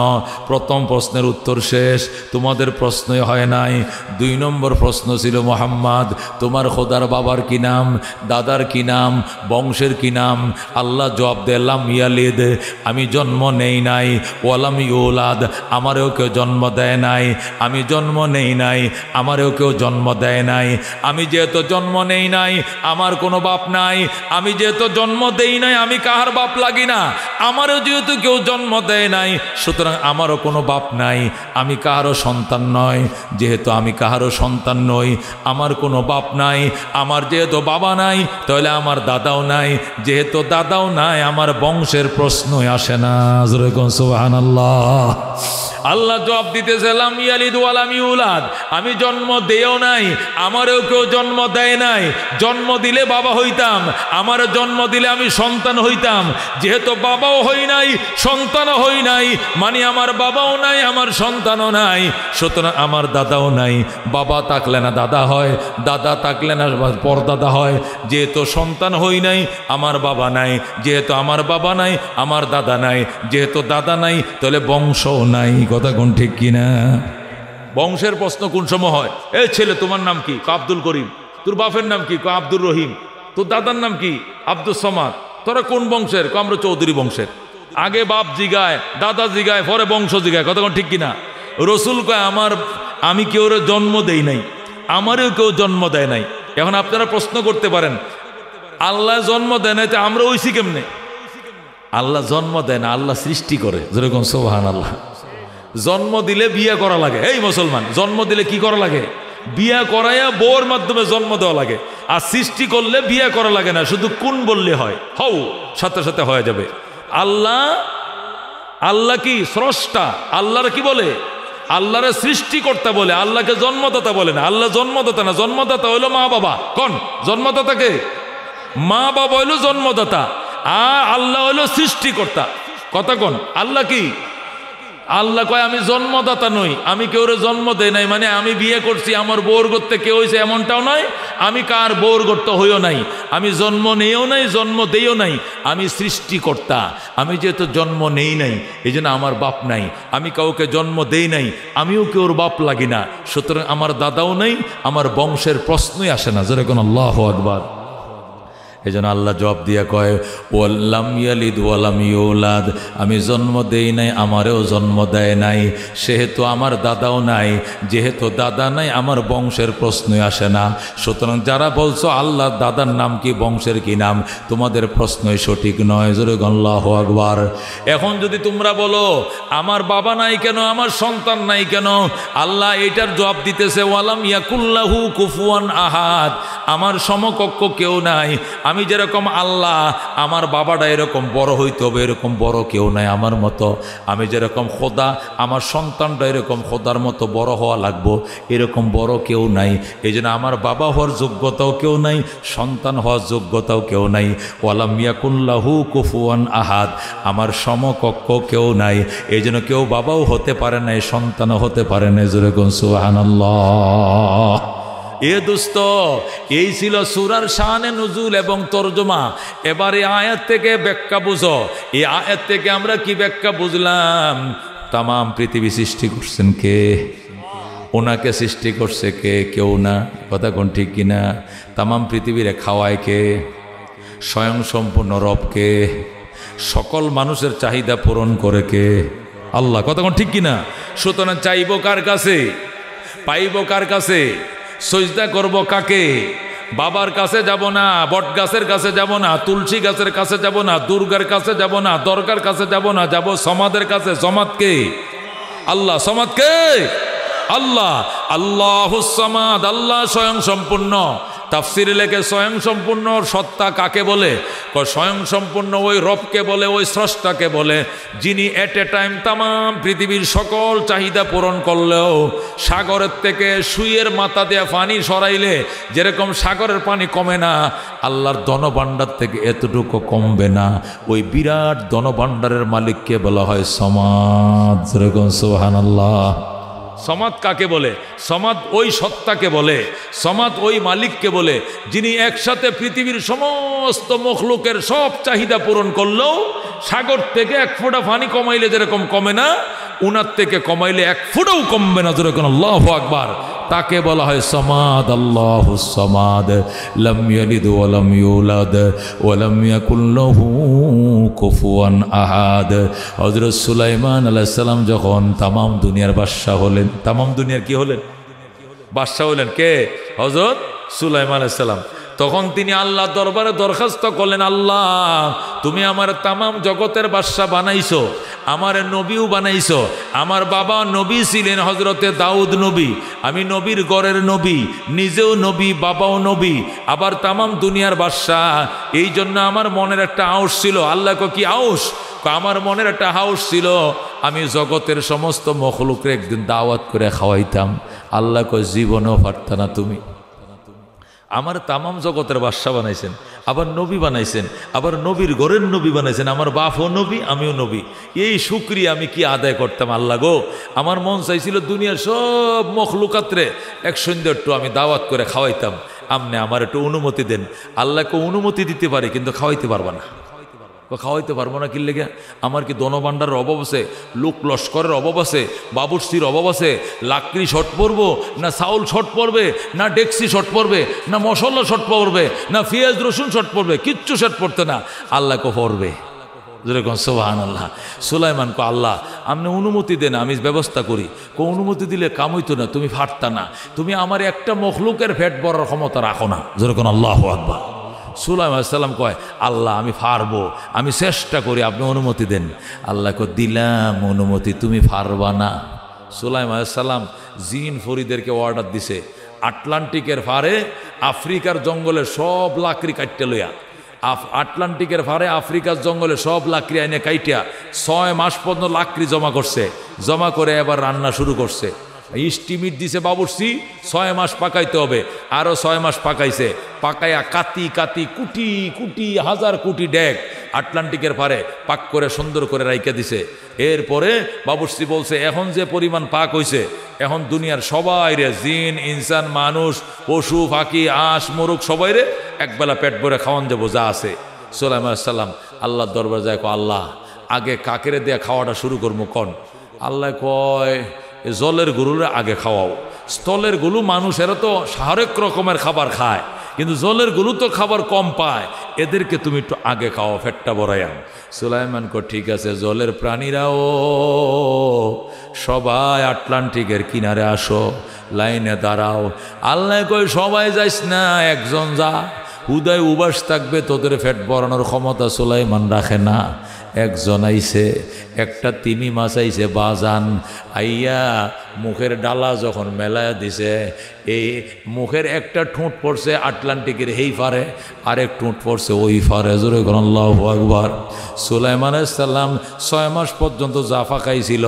প্রথম প্রশ্নের উত্তর শেষ, তোমাদের প্রশ্নই হয় নাই। 2 নম্বর প্রশ্ন ছিল মুহাম্মদ তোমার খোদার বাবার কি নাম, দাদার কি নাম, বংশের কি নাম? আল্লাহ জবাব দিলাম ইয়ালিদ, আমি জন্ম নেই নাই, ওয়ালাম ইউলাদ, আমারও কেউ জন্ম দেয় নাই, আমি জন্ম নেই নাই, আমারও কেউ জন্ম দেয় নাই। আমি যেহেতু জন্ম নেই নাই, আমার কোনো বাপ নাই, আমি যেহেতু জন্ম দেই নাই, আমি কাহার বাপ লাগি না, আমারও যেহেতু কেউ জন্ম দেয় নাই, সুতরাং আমারও কোনো বাপ নাই, আমি কাহারও সন্তান নয়। যেহেতু আমি কাহারও সন্তান নই, আমার কোনো বাপ নাই, আমার যেহেতু বাবা নাই, তাহলে আমার দাদাও নাই, যেহেতু দাদাও নাই, আমার বংশের প্রশ্নই আসে না। সুবহানাল্লাহ। আল্লাহ জবাব দিতেছে লাম ইয়ালিদ ওয়ালাম ইউলাদ, আমি জন্ম দেও নাই, আমারও কেউ জন্ম দেয় নাই। জন্ম দিলে বাবা হইতাম, আমার জন্ম দিলে আমি সন্তান হইতাম। যেহেতু বাবাও হই নাই, সন্তানও হই নাই, মানে আমার বাবাও নাই, আমার সন্তানও নাই, সুতরাং আমার দাদাও নাই। বাবা থাকলে না দাদা হয়, দাদা থাকলে না পরদাদা হয়। যেহেতু সন্তান হই নাই, আমার বাবা নাই, যেহেতু আমার বাবা নাই, আমার দাদা নাই, যেহেতু দাদা নাই, তাহলে বংশও নাই। কথা কোন ঠিক কিনা? বংশের প্রশ্ন কোন সময় হয়? এই ছেলে তোমার নাম কি? আব্দুল করিম। তোর বাপের নাম কি? আব্দুর রহিম। তোর দাদার নাম কি? আব্দুল সামাদ। তোরা কোন বংশের? আমরা চৌধুরী বংশের। আগে বাপ জিগায়, দাদা জিগায়, পরে বংশ জিগায়। কথা কোন ঠিক কিনা? রসুল কয় আমি কেউ জন্ম দেই নাই, আমারও কেউ জন্ম দেয় নাই। এখন আপনারা প্রশ্ন করতে পারেন, আল্লাহ জন্ম দেয় নাই তো আমরা হইছি কেমনে? আল্লাহ জন্ম দেয় না, আল্লাহ সৃষ্টি করে। যেরকম সুবহানাল্লাহ। জন্ম দিলে বিয়ে করা লাগে। এই মুসলমান, জন্ম দিলে কি করা লাগে? বিয়ে করাইয়া বউর মাধ্যমে জন্ম দেওয়া লাগে। আর সৃষ্টি করলে বিয়ে করা লাগে না, শুধু কোন বললে হয়, হও সাথে সাথে হয়ে যাবে। আল্লাহ কি স্রষ্টা? আল্লাহর কি বলে? আল্লাহরে সৃষ্টিকর্তা বলে, আল্লাহকে জন্মদাতা বলে না। আল্লাহ জন্মদাতা না, জন্মদাতা হইলো মা বাবা। কোন জন্মদাতাকে? মা বাবা হইলো জন্মদাতা, আর আল্লাহ হইলো সৃষ্টিকর্তা। কথা কোন? আল্লাহ কি? আল্লাহ কয় আমি জন্মদাতা নই, আমি কেউ জন্ম দেই নাই, মানে আমি বিয়ে করছি, আমার বউর করতে কেউ হয়েছে এমনটাও নয়, আমি কার বউর করতে হইও নাই, আমি জন্ম নেও নাই, জন্ম দেইও নাই, আমি সৃষ্টিকর্তা। আমি যেহেতু জন্ম নেই নাই, এই জন্য আমার বাপ নাই, আমি কাউকে জন্ম দেই নাই, আমিও কেউর বাপ লাগি না, সুতরাং আমার দাদাও নাই, আমার বংশের প্রশ্নই আসে না। যেরকম আল্লাহু আকবার। এই জন্য আল্লাহ জবাব দিয়া কয় ওয়াল্লাম ইয়ালিদ ওয়ালাম ইউলাদ, আমি জন্ম দেই নাই, আমারও জন্ম দেয় নাই, সেহেতু আমার দাদাও নাই, যেহেতু দাদা নাই, আমার বংশের প্রশ্নই আসে না। সুতরাং যারা বলছো আল্লাহর দাদার নাম কি, বংশের কি নাম, তোমাদের প্রশ্নই সঠিক নয়। জোরে আল্লাহু আকবার। এখন যদি তোমরা বলো আমার বাবা নাই কেন, আমার সন্তান নাই কেন, আল্লাহ এটার জবাব দিতেছে ওয়ালাম ইয়াকুল্লাহু কুফুয়ান আহাদ, আমার সমকক্ষ কেউ নাই। আমি যেরকম আল্লাহ, আমার বাবাটা এরকম বড় হইতে হবে, এরকম বড় কেউ নাই আমার মতো। আমি যেরকম খোদা, আমার সন্তানটা এরকম খোদার মতো বড় হওয়া লাগবো, এরকম বড় কেউ নাই। এই জন্য আমার বাবা হওয়ার যোগ্যতাও কেউ নাই, সন্তান হওয়ার যোগ্যতাও কেউ নাই। ওয়ালাম ইয়াকুল্লাহু কুফুয়ান আহাদ, আমার সমকক্ষ কেউ নাই। এই জন্য কেউ বাবাও হতে পারে নাই, সন্তানও হতে পারে নাই। যেরকম সুবহানাল্লাহ। এ দোস্ত, এই ছিল সূরার শানে নুজুল এবং তরজমা। এবারে আয়াত থেকে ব্যাখ্যা বুঝো। এই আয়াত থেকে আমরা কি ব্যাখ্যা বুঝলাম? তামাম পৃথিবী সৃষ্টি করছেন কে? ওনাকে সৃষ্টি করছে কে? কেউ না। কথা কোন ঠিক কিনা? তামাম পৃথিবীরে খাওয়ায় কে? স্বয়ং সম্পূর্ণ রবকে। সকল মানুষের চাহিদা পূরণ করে কে? আল্লাহ। কথা কোন ঠিক কিনা? সুতরাং চাইব কার কাছে? পাইব কার কাছে? সজদা করব কাকে? বাবার কাছে যাব না, বট গাছের কাছে যাব না, তুলসী গাছের কাছে যাব না, দুর্গার কাছে যাব না, দরগার কাছে যাব না, যাব সমাদের কাছে। সমাদকে? আল্লাহ। সমাদকে? আল্লাহ। আল্লাহুস সামাদ, আল্লাহ স্বয়ং সম্পূর্ণ। তাফসিরে লেখে স্বয়ং সম্পূর্ণ সত্তা কাকে বলে? স্বয়ং সম্পূর্ণ ওই রবকে বলে, ওই স্রষ্টাকে বলে, যিনি এট এ টাইম তামাম পৃথিবীর সকল চাহিদা পূরণ করলেও সাগরের থেকে সুইয়ের মাথা দেয়া পানি সরাইলে যেরকম সাগরের পানি কমে না, আল্লাহর ধনভাণ্ডার থেকে এতটুকু কমবে না। ওই বিরাট ধনভাণ্ডারের মালিককে বলা হয় সমাদ। যেরকম সুবহানাল্লাহ। সমাদ কাকে বলে? সমাদ ওই সত্তাকে বলে, সমাদ ওই মালিককে বলে, যিনি একসাথে পৃথিবীর সমস্ত মখলুকের সব চাহিদা পূরণ করলেও সাগর থেকে এক ফোঁটা পানি কমাইলে যেরকম কমে না, উনার থেকে কমাইলে এক ফোঁটাও কমবে না। যেরকম আল্লাহু আকবার। তাকে বলা হয় সমাদ। আল্লাহুস সামাদ, লাম ইয়ালিদ ওয়া লাম ইউলাদ ওয়া লাম ইয়াকুল লাহু কুফুয়ান আহাদ। হযরত সুলাইমান আলাইহিস সালাম যখন তামাম দুনিয়ার বাদশা হলেন, তামাম দুনিয়ার কি হলেন? বাদশা হলেন কে? হযরত সুলাইমান আলাইহিস সালাম। তখন তিনি আল্লাহ দরবারে দরখাস্ত করলেন, আল্লাহ তুমি আমার তামাম জগতের বাদশা বানাইছো, আমার নবীও বানাইছো। আমার বাবা নবী ছিলেন হজরতে দাউদ নবী, আমি নবীর গড়ের নবী, নিজেও নবী, বাবাও নবী, আবার তামাম দুনিয়ার বাদশা। এই জন্য আমার মনের একটা আউস ছিল। আল্লাহ কি আউস? আমার মনের একটা হাউস ছিল, আমি জগতের সমস্ত মখলুকরে একদিন দাওয়াত করে খাওয়াইতাম। আল্লাহ জীবনেও পারত না তুমি। আমার তামাম জগতের বাদশা বানাইছেন, আবার নবী বানাইছেন, আবার নবীর ঘরের নবী বানাইছেন। আমার বাপও নবী, আমিও নবী। এই শুকরিয়া আমি কি আদায় করতাম আল্লাহ গো? আমার মন চাইছিল দুনিয়ার সব মখলুকাতরে এক সন্ধ্যা একটু আমি দাওয়াত করে খাওয়াইতাম। আপনি আমার একটু অনুমতি দেন। আল্লাহকে অনুমতি দিতে পারি, কিন্তু খাওয়াইতে পারবা না। খাওয়াইতে পারবো না কি লেগে? আমার কি ধনভাণ্ডারের অভাব আছে? লোক লস্করের অভাব আছে? বাবুর্চির অভাব আছে? লাকড়ি শর্ট পড়বো না? চাউল শর্ট পড়বে না? ডেক্সি শর্ট পড়বে না? মশলা শর্ট পড়বে না? পেঁয়াজ রসুন শর্ট পড়বে? কিচ্ছু শর্ট পড়তে না, আল্লাহকে পড়বে। যেরকম সুবহানাল্লাহ। সুলাইমান কো আল্লাহ আপনি অনুমতি দেন, আমি ব্যবস্থা করি। অনুমতি দিলে কাম হইতো না, তুমি ফাটতা না, তুমি আমার একটা মখলুকের ফেট ভরার ক্ষমতা রাখো না। যেরকম আল্লাহু আকবার। সুলাইমান আলাইহিস সালাম কয়, আল্লাহ আমি পারবো, আমি চেষ্টা করি, আপনি অনুমতি দেন। আল্লাহকে দিলাম অনুমতি, তুমি পারবা না। সুলাইমান আলাইহিস সালাম জিন ফরিদেরকে অর্ডার দিছে, আটলান্টিকের পারে আফ্রিকার জঙ্গলে সব লাকড়ি কাটতে লইয়া, আটলান্টিকের পারে আফ্রিকার জঙ্গলে সব লাকড়ি আইনে কাইটিয়া 6 মাস পর্যন্ত লাকড়ি জমা করছে। জমা করে এবার রান্না শুরু করছে। স্টিমিট দিছে বাবুর্চি, 6 মাস পাকাইতে হবে। আরও 6 মাস পাকাইছে। পাকাইয়া কাতি কাতি কুটি কুটি হাজার কোটি ডেক আটলান্টিকের পারে পাক করে সুন্দর করে রাইখা দিছে। এরপরে বাবুর্চি বলছে, এখন যে পরিমাণ পাক হইছে, এখন দুনিয়ার সবাই রে, জিন ইনসান মানুষ পশু পাখি আঁশ মোরগ সবাই রে একবেলা পেট ভরে খাওয়ান যাবো যা আছে। সুলাইমান আলাইহিস সালাম আল্লাহ দরবার যায়, আল্লাহ আগে কাকেরে দিয়ে খাওয়াটা শুরু করবো কন? আল্লাহ কয়, জলের গরুরে আগে খাওয়াও। স্থলের গরু মানুষেরা তো হরেক রকমের খাবার খায়, কিন্তু জলের গরু তো খাবার কম পায়, এদেরকে তুমি একটু আগে খাওয়া, ফেটটা বড়াইয়া। সুলাইমান কো ঠিক আছে, জলের প্রাণীরাও সবাই আটলান্টিকের কিনারে আসো, লাইনে দাঁড়াও। আল্লাহ কই সবাই যাইস না, একজন যা, হুদায় উবাস থাকবে, তোদের ফেট বরানোর ক্ষমতা সুলাইমান রাখে না। একজন আইছে, একটা তিমি মাছ আইছে বাজান, আইয়া মুখের ডালা যখন মেলায়া দিছে, এই মুখের একটা ঠোঁট পড়ছে আটলান্টিকের এই পারে, আরেক ঠোঁট পড়ছে ওই পারে। জোরে কোন আল্লাহু আকবার। সুলাইমান আলাইহিস সালাম 6 মাস পর্যন্ত জাফা খাইছিল,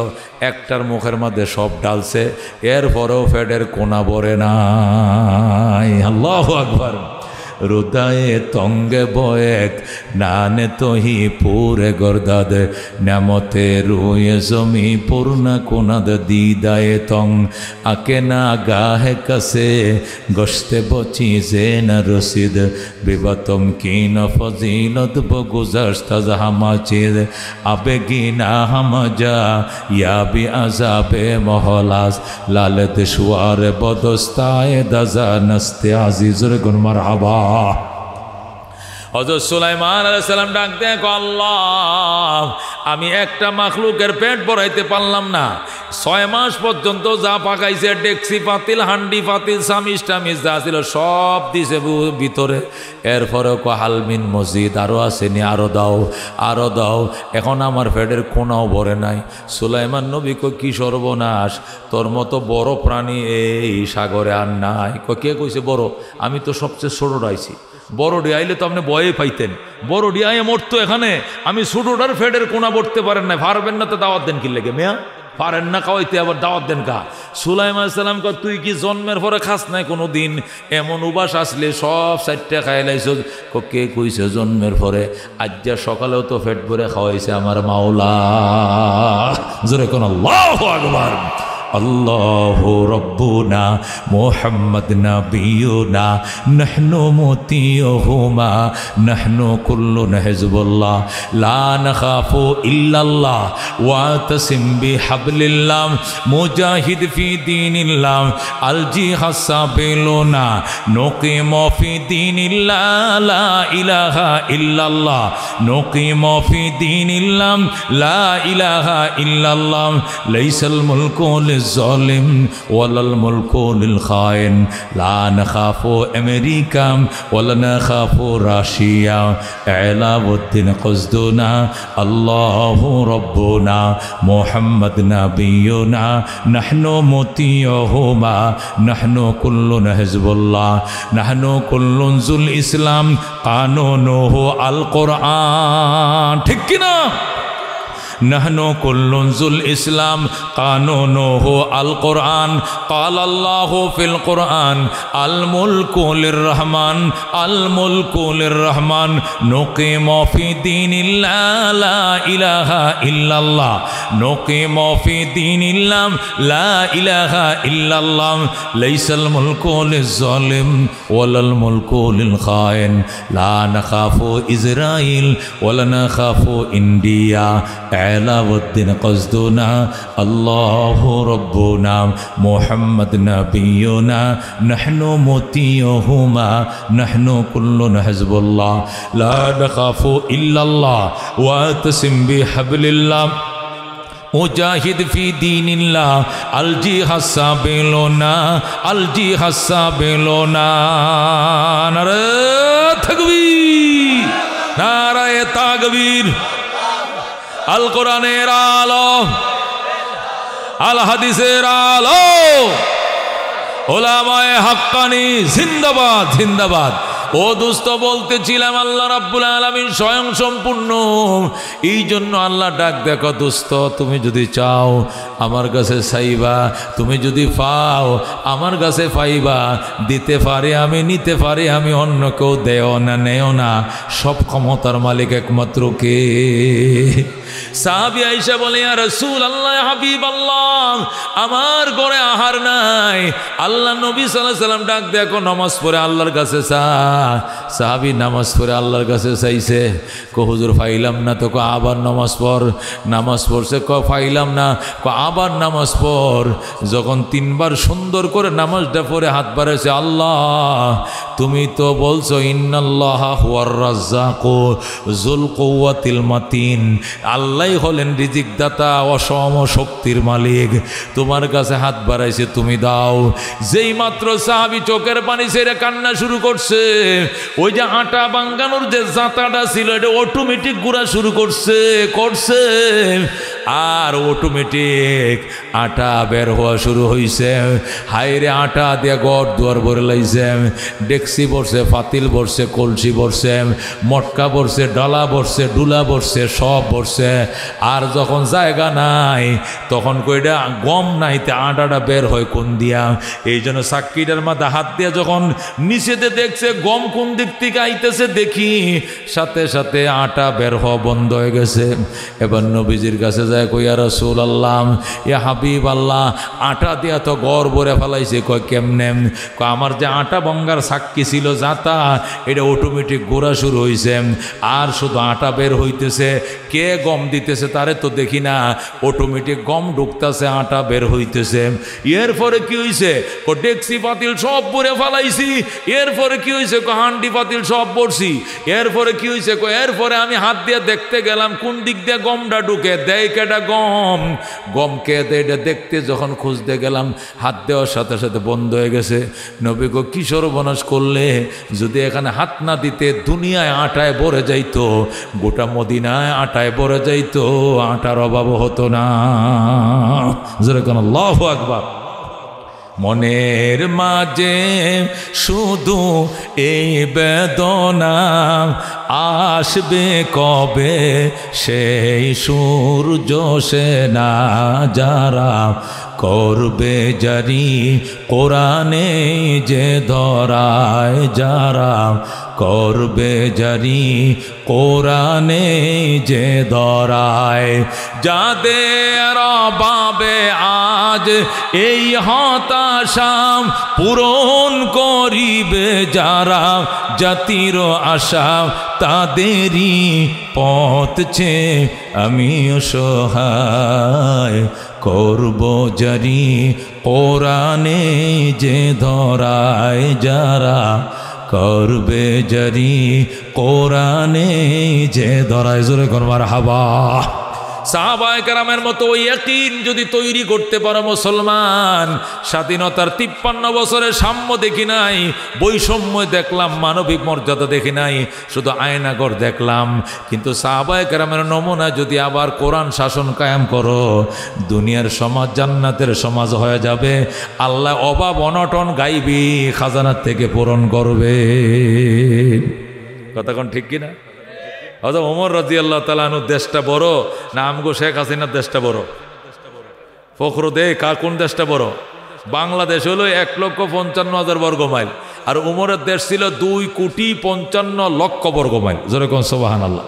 একটার মুখের মধ্যে সব ডালছে, এরপরেও ফেটের কোনা ভরে নাই। আল্লাহু আকবার। হৃদয়ে তঙ্গে বয়েক নানে তহি পুরে গর্দাদ নামতে রুয়ে জমি পূর্ণ কোনাদ দিদায়ে তং আকে না গাহে কাছে গস্তে বচি যে না রসিদ বিবাতম কিন ফজিলত বগুজাস্তা জাহামা চিদ আবেগিনা হামজা ইয়া বি আজাবে মহলাস লাল দিশওয়ার বদস্তায়ে দাজা নস্তে আজিজুর গুন মারহাবা। হযরত সুলাইমান আলাইহিস সালাম ডাক দেন, আল্লাহ আমি একটা মাখলুকের পেট ভরাইতে পারলাম না, 6 মাস পর্যন্ত যা পাকাইছে ডেকসি পাতিল হান্ডি পাতিল সামিস টামিস যা ছিল সব দিছে ভিতরে, এরপরে হালমিন মসজিদ আরও আসেনি, আরও দাও আরও দাও, এখন আমার পেটের কোনাও ভরে নাই। সুলাইমান নবী কই কি সর্বনাশ, তোর মতো বড় প্রাণী এই সাগরে আর নাই। কে কইছে বড়? আমি তো সবচেয়ে ছোট রাইছি, বড় ডিয়াইলে তো আপনি ভয়ে পাইতেন, বড় ডিয়াইয়ে মরতো এখানে, আমি ছোটটার ফেডের কোনা পড়তে পারেন না, পারবেন না তো দাওয়াত দেন কি লেগে মেয়া, পারেন না খাওয়াইতে আবার দাওয়াত দেন কা? সুলাইমান আলাইহিস সালাম কয় তুই কি জন্মের পরে খাস নাই কোনো দিন? এমন উবাস আসলে সব 4টা খাই লাইছ। কে কইছে জন্মের পরে? আজ্জা সকালেও তো পেট ভরে খাওয়াইছে আমার মাওলা। জোরে কোন আল্লাহু আকবার। আল্লাহু রব্বুনা মুহাম্মদ নবিয়ুনা নাহনু মুতিয়ুহুমা নাহনু কুল্লুন হিজবুল্লাহ লা নাখাফু ইল্লাল্লাহ ওয়াতাসিম বিহাবলিল্লাহ মুজাহিদ ফি দীনিল্লাহ আলজি হাসাবিলুনা নুকিমু ফি দীনিল্লাহ লা ইলাহা ইল্লাল্লাহ নুকিমু ফি দীনিল্লাহ লা ইলাহা ইল্লাল্লাহ লাইসাল মুলকু الظالم ولا الملك للخائن لا نخاف أمريكا ولا نخاف روسيا علاء الدين قصدنا الله ربنا محمد نبينا نحن مطيعهما نحن كلنا حزب الله نحن كل ذو الإسلام قانونه القرآن ঠিক কি না نحن كل ذو الإسلام قانونه القرآن قال الله في القرآن الملك للرحمن الملك للرحمن نقيم في دين الله لا إله إلا الله نقيم في دين الله لا إله إلا الله ليس الملك للظالم ولا الملك للخائن لا نخاف إسرائيل ولا نخاف إنديا علاء الدين قصدنا الله ربنا محمد نبينا نحن مطيعهما نحن كلنا حزب الله لا نخاف إلا الله واعتصم بحبل الله মুজাহিদ ফি দীনিল্লাহ আলজি হাসাবিলুনা আলজি হাসাবিলুনা। নারে তাকবীর নারায়ে তাকবীর। আল কোরআনের আলো আল হাদিসের আলো ওলামায়ে হাক্কানি জিন্দাবাদ জিন্দাবাদ। ও দোস্ত বলতেছিলাম আল্লাহ রাব্বুল আলামিন স্বয়ং সম্পূর্ণ, এই জন্য আল্লাহ ডাক দেখো দোস্ত তুমি যদি চাও আমার কাছে চাইবা, তুমি যদি পাও আমার কাছে পাইবা। দিতে পারে আমি, নিতে পারে আমি, অন্য কেউ দেও না নেও না, সব ক্ষমতার মালিক একমাত্র কে? সাহাবী আয়েশা বলে ইয়া রাসূলুল্লাহ হাবিব আল্লাহ আমার ঘরে আহার নাই। আল্লাহ নবী সাল্লাল্লাহু আলাইহি সাল্লাম ডাক দেখো নামাজ পড়ে আল্লাহর কাছে চা। সাহাবী নামাজ পড়ে আল্লাহর কাছে চাইছে, কো হুজুর পাইলাম না তো, কো আবার নামাজ পড়। নামাজ পড়ছে, কো পাইলাম না, কো আবার নামাজ পড়। যখন 3বার সুন্দর করে নামাজটা পড়ে হাত বাড়াইছে, আল্লাহ তুমি তো বলছো ইন্নাল্লাহা হুয়ার রাজ্জাকু যুল কুওয়াতিল মাতিন, আল্লাহ হলেন রিজিক দাতা, অসম শক্তির মালিক, তোমার কাছে হাত বাড়াইছে তুমি দাও। যেই মাত্র সাহাবী চোখের পানি ছেড়ে কান্না শুরু করছে, ওই যে আটা বাঙ্গানোর যে জাতাটা ছিল এটা অটোমেটিক ঘোরা শুরু করছে। আর অটোমেটিক আটা বের হওয়া শুরু হয়েছে। হাইরে আটা দিয়ে গড় দুয়ার ভরে লাইছে, ডেকসি বসছে, পাতিল বসছে, কলসি বসছে, মটকা বসছে, ডালা বসছে, ডুলা বসছে, সব বসছে। আর যখন জায়গা নাই তখন কইটা গম নাইতে আটাটা বের হয় কোন দিয়া। এই জন্য সাক্ষীটার মাথা হাত দিয়ে যখন নিচেতে দেখছে গম কোন দিক থেকে আইতেছে, দেখি সাথে সাথে আটা বের হওয়া বন্ধ হয়ে গেছে। এবার নবীজির কাছে যায়, কই ইয়া রাসূলুল্লাহ, ইয়া হাবিব আল্লাহ, আটা দিয়া তো গড় ভরে ফেলাইছে। কয় কেমনে? কয় আমার যে আটা বঙ্গার সাক্ষী ছিল যাতা, এটা অটোমেটিক গোড়া শুরু হয়েছে, আর শুধু আটা বের হইতেছে। কে গম দিতেছে তারে তো দেখি না, অটোমেটিক গম ঢুকতেছে, আটা বের হইতেছে। এরপরে কি হয়েছে? ডেকসি পাতিল সব ভরে ফেলাইছি। এরপরে কি হয়েছে? হান্ডি পাতিল সব ভরছি। এরপরে কি হয়েছে? এরপরে আমি হাত দিয়ে দেখতে গেলাম কোন দিক দিয়ে গমটা ঢুকে, দেয় কেটা গম, গম কে দেয় এটা দেখতে যখন খুঁজতে গেলাম, হাত দেওয়ার সাথে সাথে বন্ধ হয়ে গেছে। নবী গো কি সর্বনাশ করলে, যদি এখানে হাত না দিতে দুনিয়ায় আটায় ভরে যাইতো, গোটা মদিনায় আটায় ভরে যাইতো, আটার অভাব হতো না। যেরকম আল্লাহু আকবার। মনের মাঝে শুধু এই বেদনা, আসবে কবে সেই সূর্য সেনা, যারা করবে জারি কোরআনে যে ধরায়, যারা করবে জারি কোরআনে যে ধরায়, যাদের অভাবে আজ এই হতাশা পূরণ করিবে যারা, জাতির আশা তাদেরই পথ ছে আমি অসহায়, করব জারি কোরআনে যে ধরায়, যারা করবে জারি কোরআনে যে ধরায়। জোরে কর মারহাবা। সাহাবায়ে কেরামের মতো ওই ইয়াকিন যদি তৈরি করতে পারো মুসলমান, স্বাধীনতার 53 বছরের সাম্য দেখি নাই, বৈষম্য দেখলাম, মানবিক মর্যাদা দেখি নাই, শুধু আয়নাগর দেখলাম। কিন্তু সাহাবায়ে কেরামের নমুনা যদি আবার কোরআন শাসন কায়েম করো, দুনিয়ার সমাজ জান্নাতের সমাজ হয়ে যাবে। আল্লাহ অভাব অনটন গাইবি খাজানার থেকে পূরণ করবে। কথা কোন ঠিক কিনা? অথবা ওমর রাদিয়াল্লাহু তাআলা আনহু দেশটা বড় না আমগো শেখ হাসিনার দেশটা বড়? ফখরু দে কার কোন দেশটা বড়? বাংলাদেশ হলো 1,55,000 বর্গ মাইল, আর উমরের দেশ ছিল 2,55,00,000 বর্গ মাইল। যেরকম সুবহানাল্লাহ।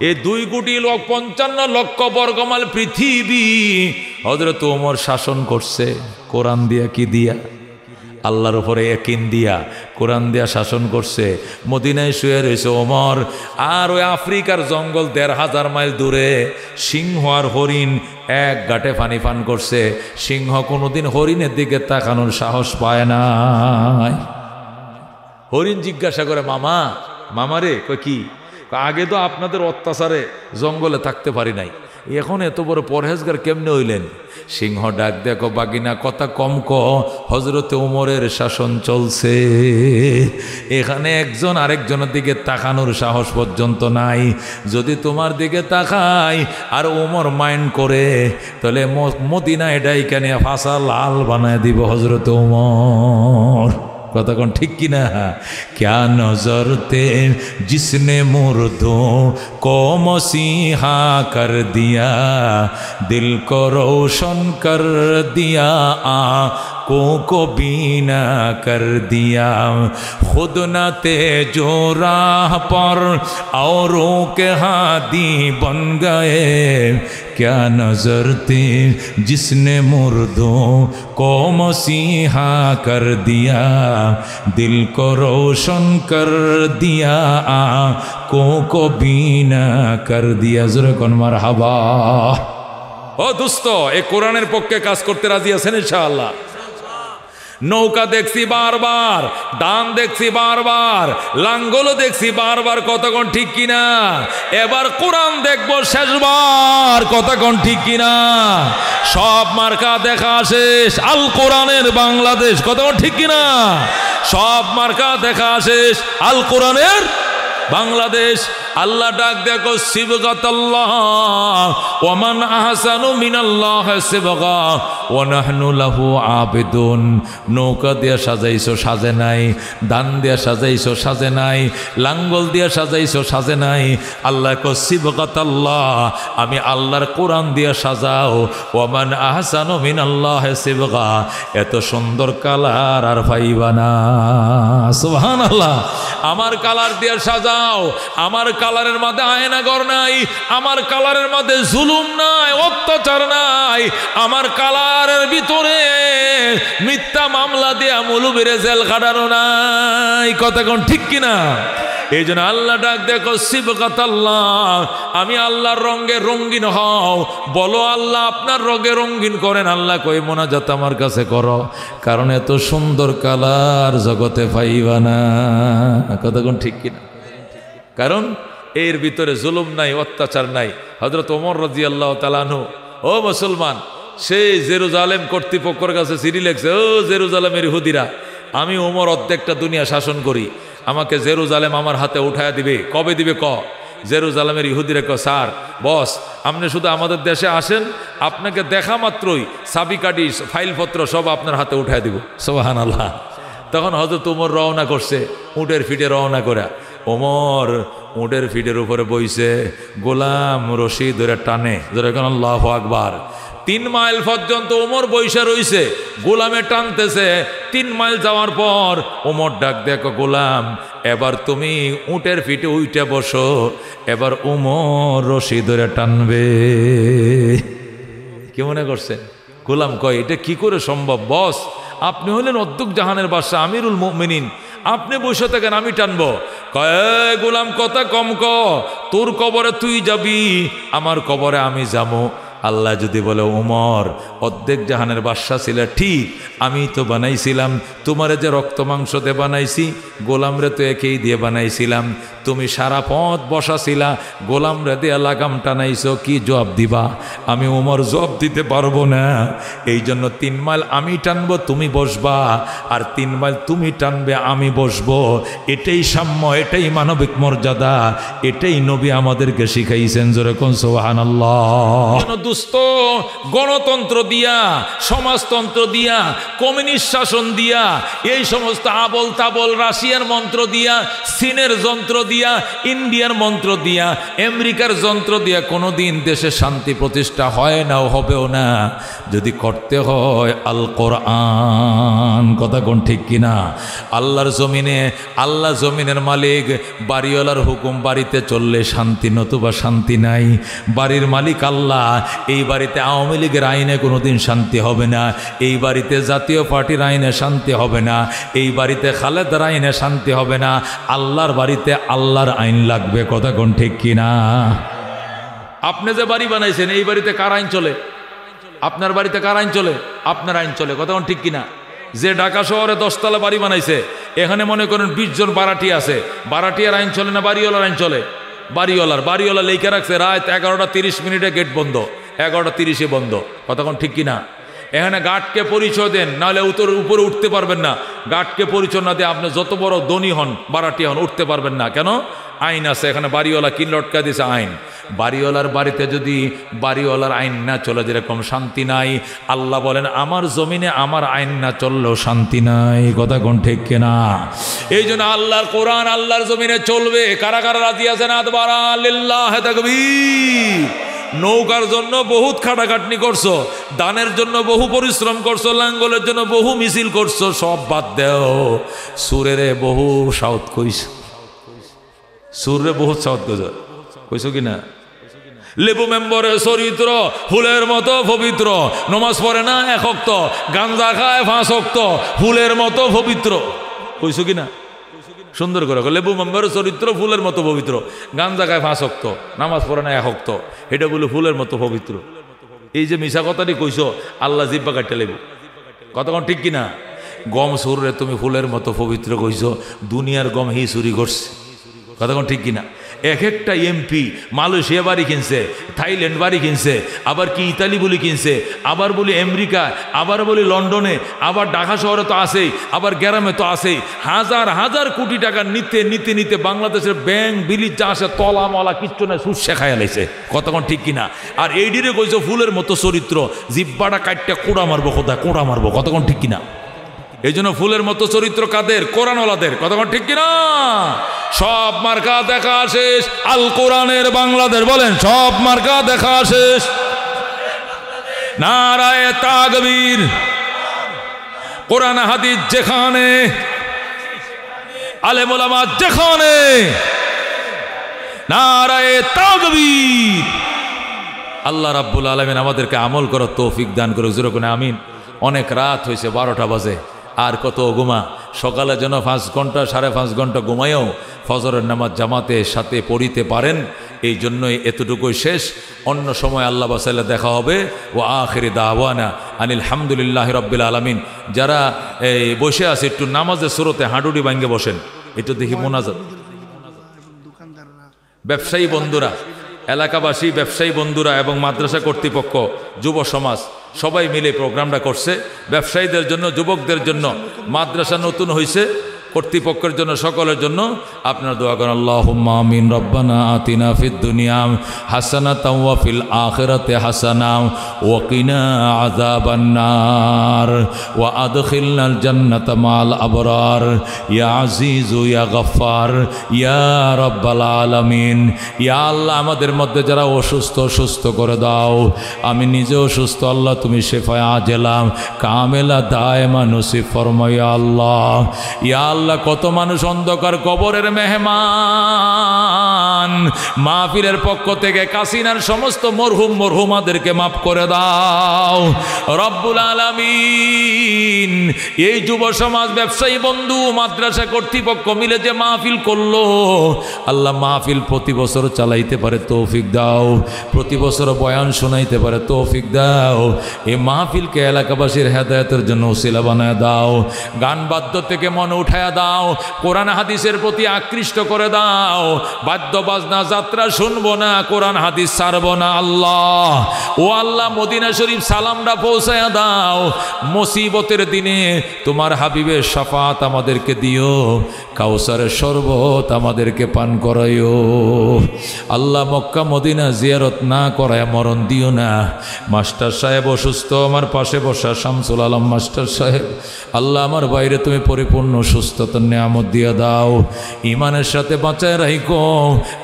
এই 2,55,00,000 বর্গ মাইল পৃথিবী হযরত ওমর শাসন করছে। কোরআন দিয়া কি দিয়া? আল্লাহর উপরে ইয়াকিন দিয়া, কোরআন দিয়া শাসন করছে। মদিনায় শুয়ে রয়েছে ওমর, আর ওই আফ্রিকার জঙ্গল 1,500 মাইল দূরে সিংহ আর হরিণ এক গাঁটে পানি পান করছে। সিংহ কোনোদিন হরিণের দিকে তাকানোর সাহস পায় নাই। হরিণ জিজ্ঞাসা করে, মামা মামারে, কই কি? আগে তো আপনাদের অত্যাচারে জঙ্গলে থাকতে পারি নাই, এখন এত বড় পরহেজগার কেমনে হইলেন? সিংহ ডাক দেখো, বাগিনা কথা কম ক, হজরতে ওমরের শাসন চলছে, এখানে একজন আরেকজনের দিকে তাকানোর সাহস পর্যন্ত নাই। যদি তোমার দিকে তাকাই আর ওমর মাইন্ড করে, তাহলে মদিনায় ডাইকা নিয়ে ফাঁসা লাল বানায় দিব হজরতে ওমর। কথা কোন ঠিক কিনা? क्या नजर थे जिसने मुर्दों को मसीहा कर दिया, दिल को रोशन कर दिया, आँखों को बीना कर दिया, खुद न थे जो राह पर औरों के हादी बन गए, क्या नजर थे जिसने मुर्दों को मसीहा कर दिया, दिल को रोशन कर दिया, आँखों को बीना कर दिया। ज़रा कौन मरहबा। ও দোস্ত, এই কোরআনের পক্ষে কাজ করতে রাজি আছেন ইনশাআল্লাহ? নৌকা দেখছি বারবার, ডান দেখছি বারবার, লাঙ্গলও দেখছি বারবার, কতক্ষণ ঠিক কিনা? এবার কোরআন দেখবো শেষবার, কতক্ষণ ঠিক কিনা? সব মার্কা দেখা শেষ, আল কোরআনের বাংলাদেশ, কতক্ষণ ঠিক কিনা? সব মার্কা দেখা শেষ, আল কোরআনের বাংলাদেশ। আল্লাহ ডাক দেখো সিবগাতাল্লাহ ওয়া মান আহসানু মিনাল্লাহি সিবগা ওয়া নাহনু লাহু আবিদুন। নৌকা দিয়া সাজাইছো সাজে নাই, ধান দিয়া সাজাইছো সাজে নাই, লাঙ্গল দিয়া সাজাইছো সাজে নাই। আল্লাহ কো সিবগাতাল্লাহ, আমি আল্লাহর কোরআন দিয়া সাজাও। ওয়া মান আহসানু মিনাল্লাহি সিবগা, এত সুন্দর কালার আর পাইবা না। সুবহানাল্লাহ। আমার কালার দিয়ে সাজাও, আমার কালারের মধ্যে আয়নাগর নাই, আমার কালারের মধ্যে জুলুম নাই, অত্যাচার নাই, আমার কালারের ভিতরে মিথ্যা মামলা দিয়া মৌলবীরে জেল খাটানো নাই। কথা কোন ঠিক কিনা? এই জন্য আল্লাহ ডাক দেখো সিবগাতাল্লাহ, আমি আল্লাহর রঙে রঙিন হও। বলো আল্লাহ আপনার রঙে রঙিন করেন। আল্লাহ কই মোনাজাত আমার কাছে করো, কারণ এত সুন্দর কালার জগতে পাইবা না। কতক্ষণ ঠিক কিনা? কারণ এর ভিতরে জুলুম নাই, অত্যাচার নাই। হযরত ওমর রাদিয়াল্লাহু তাআলা আনহু, ও মুসলমান, সেই জেরুজালেম কর্তৃপক্ষের কাছে চিঠি লিখছে, ও জেরুজালেমের ইহুদিরা, আমি ওমর অর্ধেকটা দুনিয়া শাসন করি, আমাকে জেরুজালেম আমার হাতে উঠায়া দিবে। কবে দিবে ক? জেরুজালেমের ইহুদিরা ক, স্যার বস, আপনি শুধু আমাদের দেশে আসেন, আপনাকে দেখা মাত্রই চাবিকাঠি ফাইলপত্র সব আপনার হাতে উঠায় দিব। সুবহানাল্লাহ। তখন হযরত ওমর রওনা করছে, উটের ফিটে রওনা করে। ওমর উটের ফিটের উপরে বইছে, গোলাম রশি ধরে টানে, ধরে কেন আল্লাহু আকবার। 3 মাইল পর্যন্ত ওমর বৈশা রইছে, গোলামে টানতেছে। 3 মাইল যাওয়ার পর ওমর ডাক দেখো, গোলাম এবার তুমি উটের ফিটে উইটা বসো, এবার ওমর রশি ধরে টানবে। কি মনে করছে? গোলাম কয়, এটা কি করে সম্ভব বস? আপনি হলেন অদ্দুক জাহানের বাদশা, আমিরুল মুমিনিন, আপনি বসে থাকেন, আমি টানবো। কয় গোলাম কথা কম ক, তোর কবরে তুই যাবি, আমার কবরে আমি যাবো। আল্লাহ যদি বলে ওমর অর্ধেক জাহানের বাদশা ছিল, ঠিক আমি তো বানাইছিলাম, তোমারে যে রক্ত মাংস দিয়ে বানাইছি, গোলামরে তো একেই দিয়ে বানাইছিলাম, তুমি সারা পথ বসাছিলা, গোলামরে দিয়ে লাগাম টানাইছো, কি জবাব দিবা? আমি ওমর জবাব দিতে পারবো না। এই জন্য 3 মাইল আমি টানবো, তুমি বসবা, আর 3 মাইল তুমি টানবে, আমি বসবো। এটাই সাম্য, এটাই মানবিক মর্যাদা, এটাই নবী আমাদেরকে শিখাইছেন। জোরে কোন সুবহানাল্লাহ। দুস্থ গণতন্ত্র দিয়া, সমাজতন্ত্র দিয়া, কমিউনিস্ট শাসন দিয়া, এই সমস্ত আবল তাবল রাশিয়ার মন্ত্র দিয়া, চীনের যন্ত্র দিয়া, ইন্ডিয়ার মন্ত্র দিয়া, আমেরিকার যন্ত্র দিয়া কোনোদিন দেশে শান্তি প্রতিষ্ঠা হয় না, হবেও না। যদি করতে হয় আল কোরআন। কথা কোন ঠিক কিনা? আল্লাহর জমিনে, আল্লাহ জমিনের মালিক, বাড়িওয়ালার হুকুম বাড়িতে চললে শান্তি, নতুবা শান্তি নাই। বাড়ির মালিক আল্লাহ, এই বাড়িতে আওয়ামী লীগের আইনে কোনোদিন শান্তি হবে না, এই বাড়িতে জাতীয় পার্টির আইনে শান্তি হবে না, এই বাড়িতে খালেদার আইনে শান্তি হবে না। আল্লাহর বাড়িতে আল্লাহর আইন লাগবে। কথা কোন ঠিক কিনা? আপনি যে বাড়ি বানাইছেন, এই বাড়িতে কার আইন চলে? আপনার বাড়িতে কার আইন চলে? আপনার আইন চলে। কথা কোন ঠিক কিনা? যে ঢাকা শহরে 10 তলা বাড়ি বানাইছে, এখানে মনে করেন 20 জন বারাটি আছে, বারাটিয়ার আইন চলে না বাড়িওয়ালার আইন চলে? বাড়িওয়ালা লেখা রাখছে রাত 11:30 গেট বন্ধ, 11:30 বন্ধ। কতক্ষণ ঠিক কিনা? এখানে গার্ডকে পরিচয় দেন, নাহলে উপরে উঠতে পারবেন না। গার্ডকে পরিচয় না দিয়ে আপনি যত বড় ধনী হন, বারাটি হন, উঠতে পারবেন না। কেন? আইন আছে এখানে। বাড়িওয়ালা কিন লটকা দিয়েছে আইন। বাড়িওয়ালার বাড়িতে যদি বাড়িওয়ালার আইন না চলে, যেরকম শান্তি নাই, আল্লাহ বলেন আমার জমিনে আমার আইন না চললেও শান্তি নাই। কথা কোন ঠিক কিনা? এই জন্য আল্লাহর কোরআন আল্লাহর জমিনে চলবে। কারা কারা রাজি আছেন? আদবারা লিল্লাহ তাকবীর। নৌকার জন্য বহুত খাটাখাটনি করছো, দানের জন্য বহু পরিশ্রম করছো, লাঙ্গলের জন্য বহু মিছিল করছো, সব বাদ দেও। সুরেরে বহু সাউথ কইছো, সুরে বহুত সাউথ কইছো কিনা? লেবু মেম্বরের চরিত্র ফুলের মতো পবিত্র, নমাজ পড়ে না 1 ওয়াক্ত, গাঞ্জা খায় 5 ওয়াক্ত, ফুলের মতো পবিত্র। কইছো কিনা? সুন্দর করে। লেবু মেম্বরের চরিত্র ফুলের মতো পবিত্র, গাঞ্জা খায় 5 ওয়াক্ত, নামাজ পড়ে না 1 ওয়াক্ত, এটা বলে ফুলের মতো পবিত্র। এই যে মিশা কথাটি কইছো, আল্লাহ জিব্বা কাটতে লেবু। কতক্ষণ ঠিক কিনা? গম সুরে তুমি ফুলের মতো পবিত্র কইছো, দুনিয়ার গম হি চুরি করছে। কতক্ষণ ঠিক কিনা? এক একটা এমপি মালয়েশিয়া বাড়ি কিনছে, থাইল্যান্ড বাড়ি কিনছে, আবার কি ইতালি বলি কিনছে, আবার বলি আমেরিকা, আবার বলি লন্ডনে, আবার ঢাকা শহরে তো আছেই, আবার গ্রামে তো আছেই। হাজার হাজার কোটি টাকা নিতে নিতে নিতে বাংলাদেশের ব্যাংক বিলিজ যা আসে তলা মলা কিচ্ছু না, সুদ শেখাইয়া লাইছে। কতক্ষণ ঠিক কিনা? আর এইডিরে কইছে ফুলের মতো চরিত্র, জিব্বাটা কাটটা কোড়া মারবো, কোথায় কোড়া মারবো। কতক্ষণ ঠিক কিনা? এই জন্য ফুলের মতো চরিত্র কাদের? কোরআনওয়ালাদের। কতক্ষণ ঠিক কিনা? সব মার্কা দেখা শেষ, আল কোরআনের বাংলাদেশ বলেন, সব মার্কা দেখা শেষ। নারায়ে তাকবীর। কোরআন হাদিস যেখানে, আলেম ওলামা যেখানে, নারায়ে তাকবীর। আল্লাহ রাব্বুল আলামিন আমাদেরকে আমল করার তৌফিক দান করুক। যেরকম আমিন। অনেক রাত হয়েছে, 12টা বাজে, আর কত ঘুমা। সকালে যেন 5 ঘন্টা 5.5 ঘন্টা ঘুমাইও ফজরের নামাজ জামাতের সাথে পড়িতে পারেন, এই জন্যই এতটুকুই শেষ। অন্য সময় আল্লাহ বাসাইলে দেখা হবে। ও আখিরি দাওয়ানা আনিল হামদুলিল্লাহি রাব্বিল আলামিন। যারা এই বসে আছে একটু নামাজের সুরতে হাঁটুটি ভাঙ্গে বসেন, একটু দেখি মোনাজাত। ব্যবসায়ী বন্ধুরা, এলাকাবাসী, ব্যবসায়ী বন্ধুরা এবং মাদ্রাসা কর্তৃপক্ষ, যুব সমাজ সবাই মিলে প্রোগ্রামটা করছে। ব্যবসায়ীদের জন্য, যুবকদের জন্য, মাদ্রাসা নতুন হয়েছে, কর্তৃপক্ষের জন্য, সকলের জন্য আপনারা দোয়া করেন। আল্লাহুম্মা আমিন। রব্বানা আতিনা ফিদ দুনিয়া হাসানাতাও ওয়া ফিল আখিরাতি হাসানাও ওয়া কিনা আযাবান নার ওয়া আদখিলনাল জান্নাতা মাল আবরার ইয়া আজিজু ইয়া গফফার ইয়া রাব্বাল আলামিন। ইয়া আল্লাহ, আমাদের মধ্যে যারা অসুস্থ, সুস্থ করে দাও। আমি নিজেও সুস্থ, আল্লাহ তুমি শিফায়ে আজেলা কামেলা দায়েমা নসিব ফরমাও ইয়া আল্লাহ। ইয়া আল্লাহ, কত মানুষ অন্ধকার কবরের মেহমান। মাহফিলের পক্ষ থেকে কাসিনার সমস্ত মরহুম মরহুমাদেরকে মাফ করে দাও রব্বুল আলামিন। এই যুব সমাজ, ব্যবসায়ী বন্ধু, মাদ্রাসা কর্তৃপক্ষ মিলে যে মাহফিল করলো, আল্লাহ মাহফিল প্রতি বছর চালাইতে পারে তৌফিক দাও, প্রতি বছর বয়ান শোনাইতে পারে তৌফিক দাও। এই মাহফিলকে এলাকাবাসীর হেদায়েতের জন্য ওসিলা বানায় দাও। গান বাদ্য থেকে মনে উঠায় দাও, কোরআন হাদিসের প্রতি আকৃষ্ট করে দাও। বাদ্য বাজনা যাত্রা শুনবো না, কোরআন হাদিস ছাড়বো না আল্লাহ। ও আল্লাহ, মদিনা শরীফ সালামটা পৌঁছায়া দাও। মুসিবতের দিনে তোমার হাবিবের শাফাত আমাদেরকে দিও, কাউসারের শরবত আমাদেরকে পান করাইও আল্লাহ। মক্কা মদিনা জিয়ারত না করায় মরণ দিও না। মাস্টার সাহেব অসুস্থ, আমার পাশে বসা শামসুল আলম মাস্টার সাহেব, আল্লাহ আমার বাইরে তুমি পরিপূর্ণ সুস্থতার নিয়ামত দিয়ে দাও। ইমানের সাথে বাঁচায় রাখো,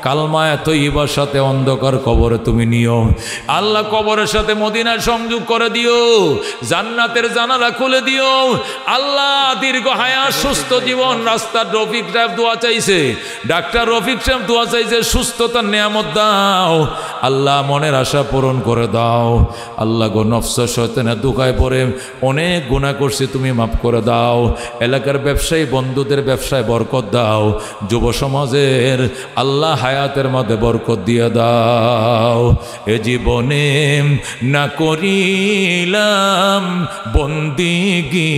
কালমায় তৈবার সাথে অন্ধকার কবরে তুমি নিও আল্লাহ। কবরের সাথে মদিনার সংযোগ করে দিও, জান্নাতের জানালা খুলে দিও আল্লাহ। দীর্ঘ হায়াত, সুস্থ জীবন। রাস্তার রফিক সাহেব দোয়া চাইছে, ডাক্তার রফিক সাহেব দোয়া চাইছে, সুস্থতার নিয়ামত দাও আল্লাহ। মনের আশা পূরণ করে দাও আল্লাহ। গো নফস শয়তানের দুকায় পড়ে অনেক গুনাহ করছি, তুমি মাফ করে দাও। এলাকার ব্যবসায়ী বন্ধুদের ব্যবসায় বরকত দাও। যুব সমাজের আল্লাহ হায়াতের মধ্যে বরকত দিয়ে দাও। এ জীবনে না করিলাম বন্দিগি,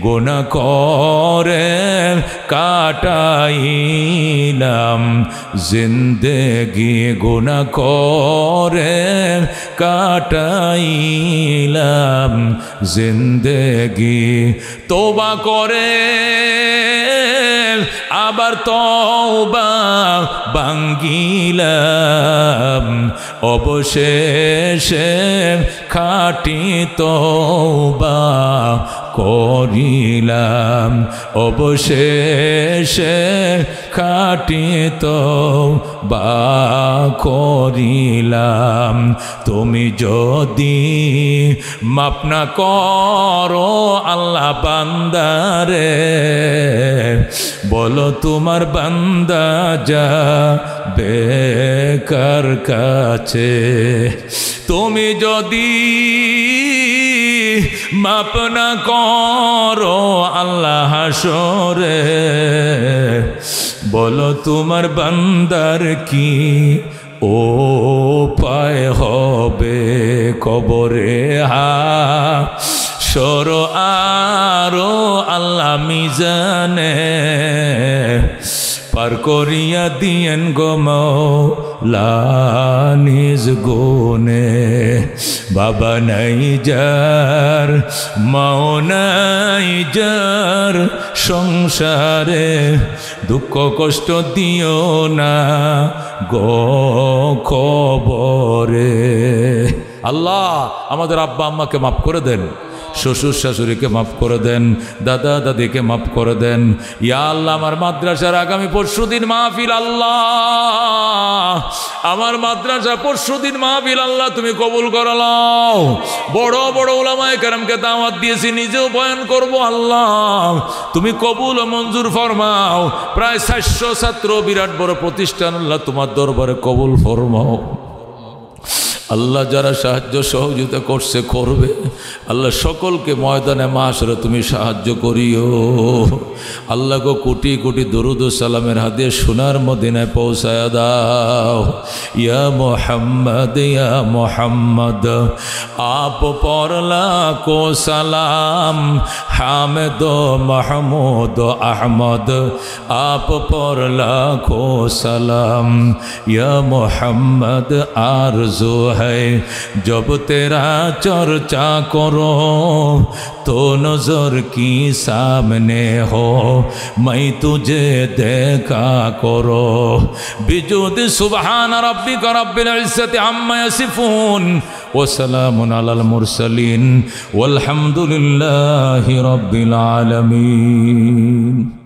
গুনাহ করে কাটাইলাম জিন্দেগি, গুনাহ করে কাটাইলাম জিন্দেগি। তওবা করে আবার তওবা ভাঙ্গিলাম, অবশেষে খাঁটি তওবা করিলাম, অবশেষে খাঁটি তওবা করিলাম। তুমি যদি মাফ না করো আল্লাহ বান্দারে, বলো তোমার বান্দা যাবে কার কাছে। তুমি যদি মাপ না করো আল্লাহ হাসরে, বলো তোমার বান্দার কি ও পায় হবে কবরে। হাসর আরো আল্লাহ মিজানে পার করিয়া দিয়েন গো মওলা নিজ গুণে। বাবা নাই যার, মাও নাই যার, সংসারে দুঃখ কষ্ট দিও না গো কবরে। আল্লাহ আমাদের আব্বা আম্মাকে মাফ করে দেন, শ্বশুর শাশুড়িকে মাফ করে দেন, দাদা দাদিকে মাফ করে দেন। ইয়া আল্লাহ আমার মাদ্রাসার আগামী পরশুদিন মাহফিল, আল্লাহ আমার মাদ্রাসা পরশুদিন মাহফিল আল্লাহ তুমি কবুল করালাও। বড় বড় উলামায়ে কেরামকে দাওয়াত দিয়েছি, নিজেও বয়ান করব, আল্লাহ তুমি কবুল ও মঞ্জুর ফরমাও। প্রায় 400 ছাত্র, বিরাট বড় প্রতিষ্ঠান, আল্লাহ তোমার দরবারে কবুল ফরমাও। আল্লাহ যারা সাহায্য সহযোগিতা করছে করবে, আল্লাহ সকলকে ময়দানে মাশরে তুমি সাহায্য করিও। আল্লাহ গো কোটি কোটি দরুদ ও সালামের হাদিয়া সোনার মদিনায় পৌঁছায়া দাও। ইয়া মোহাম্মদ ইয়া মোহাম্মদ আপ পর লাখো সালাম, হামেদ মাহমুদ আহমদ আপ পর লাখো সালাম। ইয়া মোহাম্মদ आरज़ू है जब तेरा चर्चा करो तो नजर की सामने हो, मैं तुझे देखा करो। बिजुद सुबहान रब्बिका रब्बिल इज्जति अम्मा यसिफून व सलामुन अलल मुरसलीन वल्हम्दुलिल्लाहि रब्बिल आलमीन।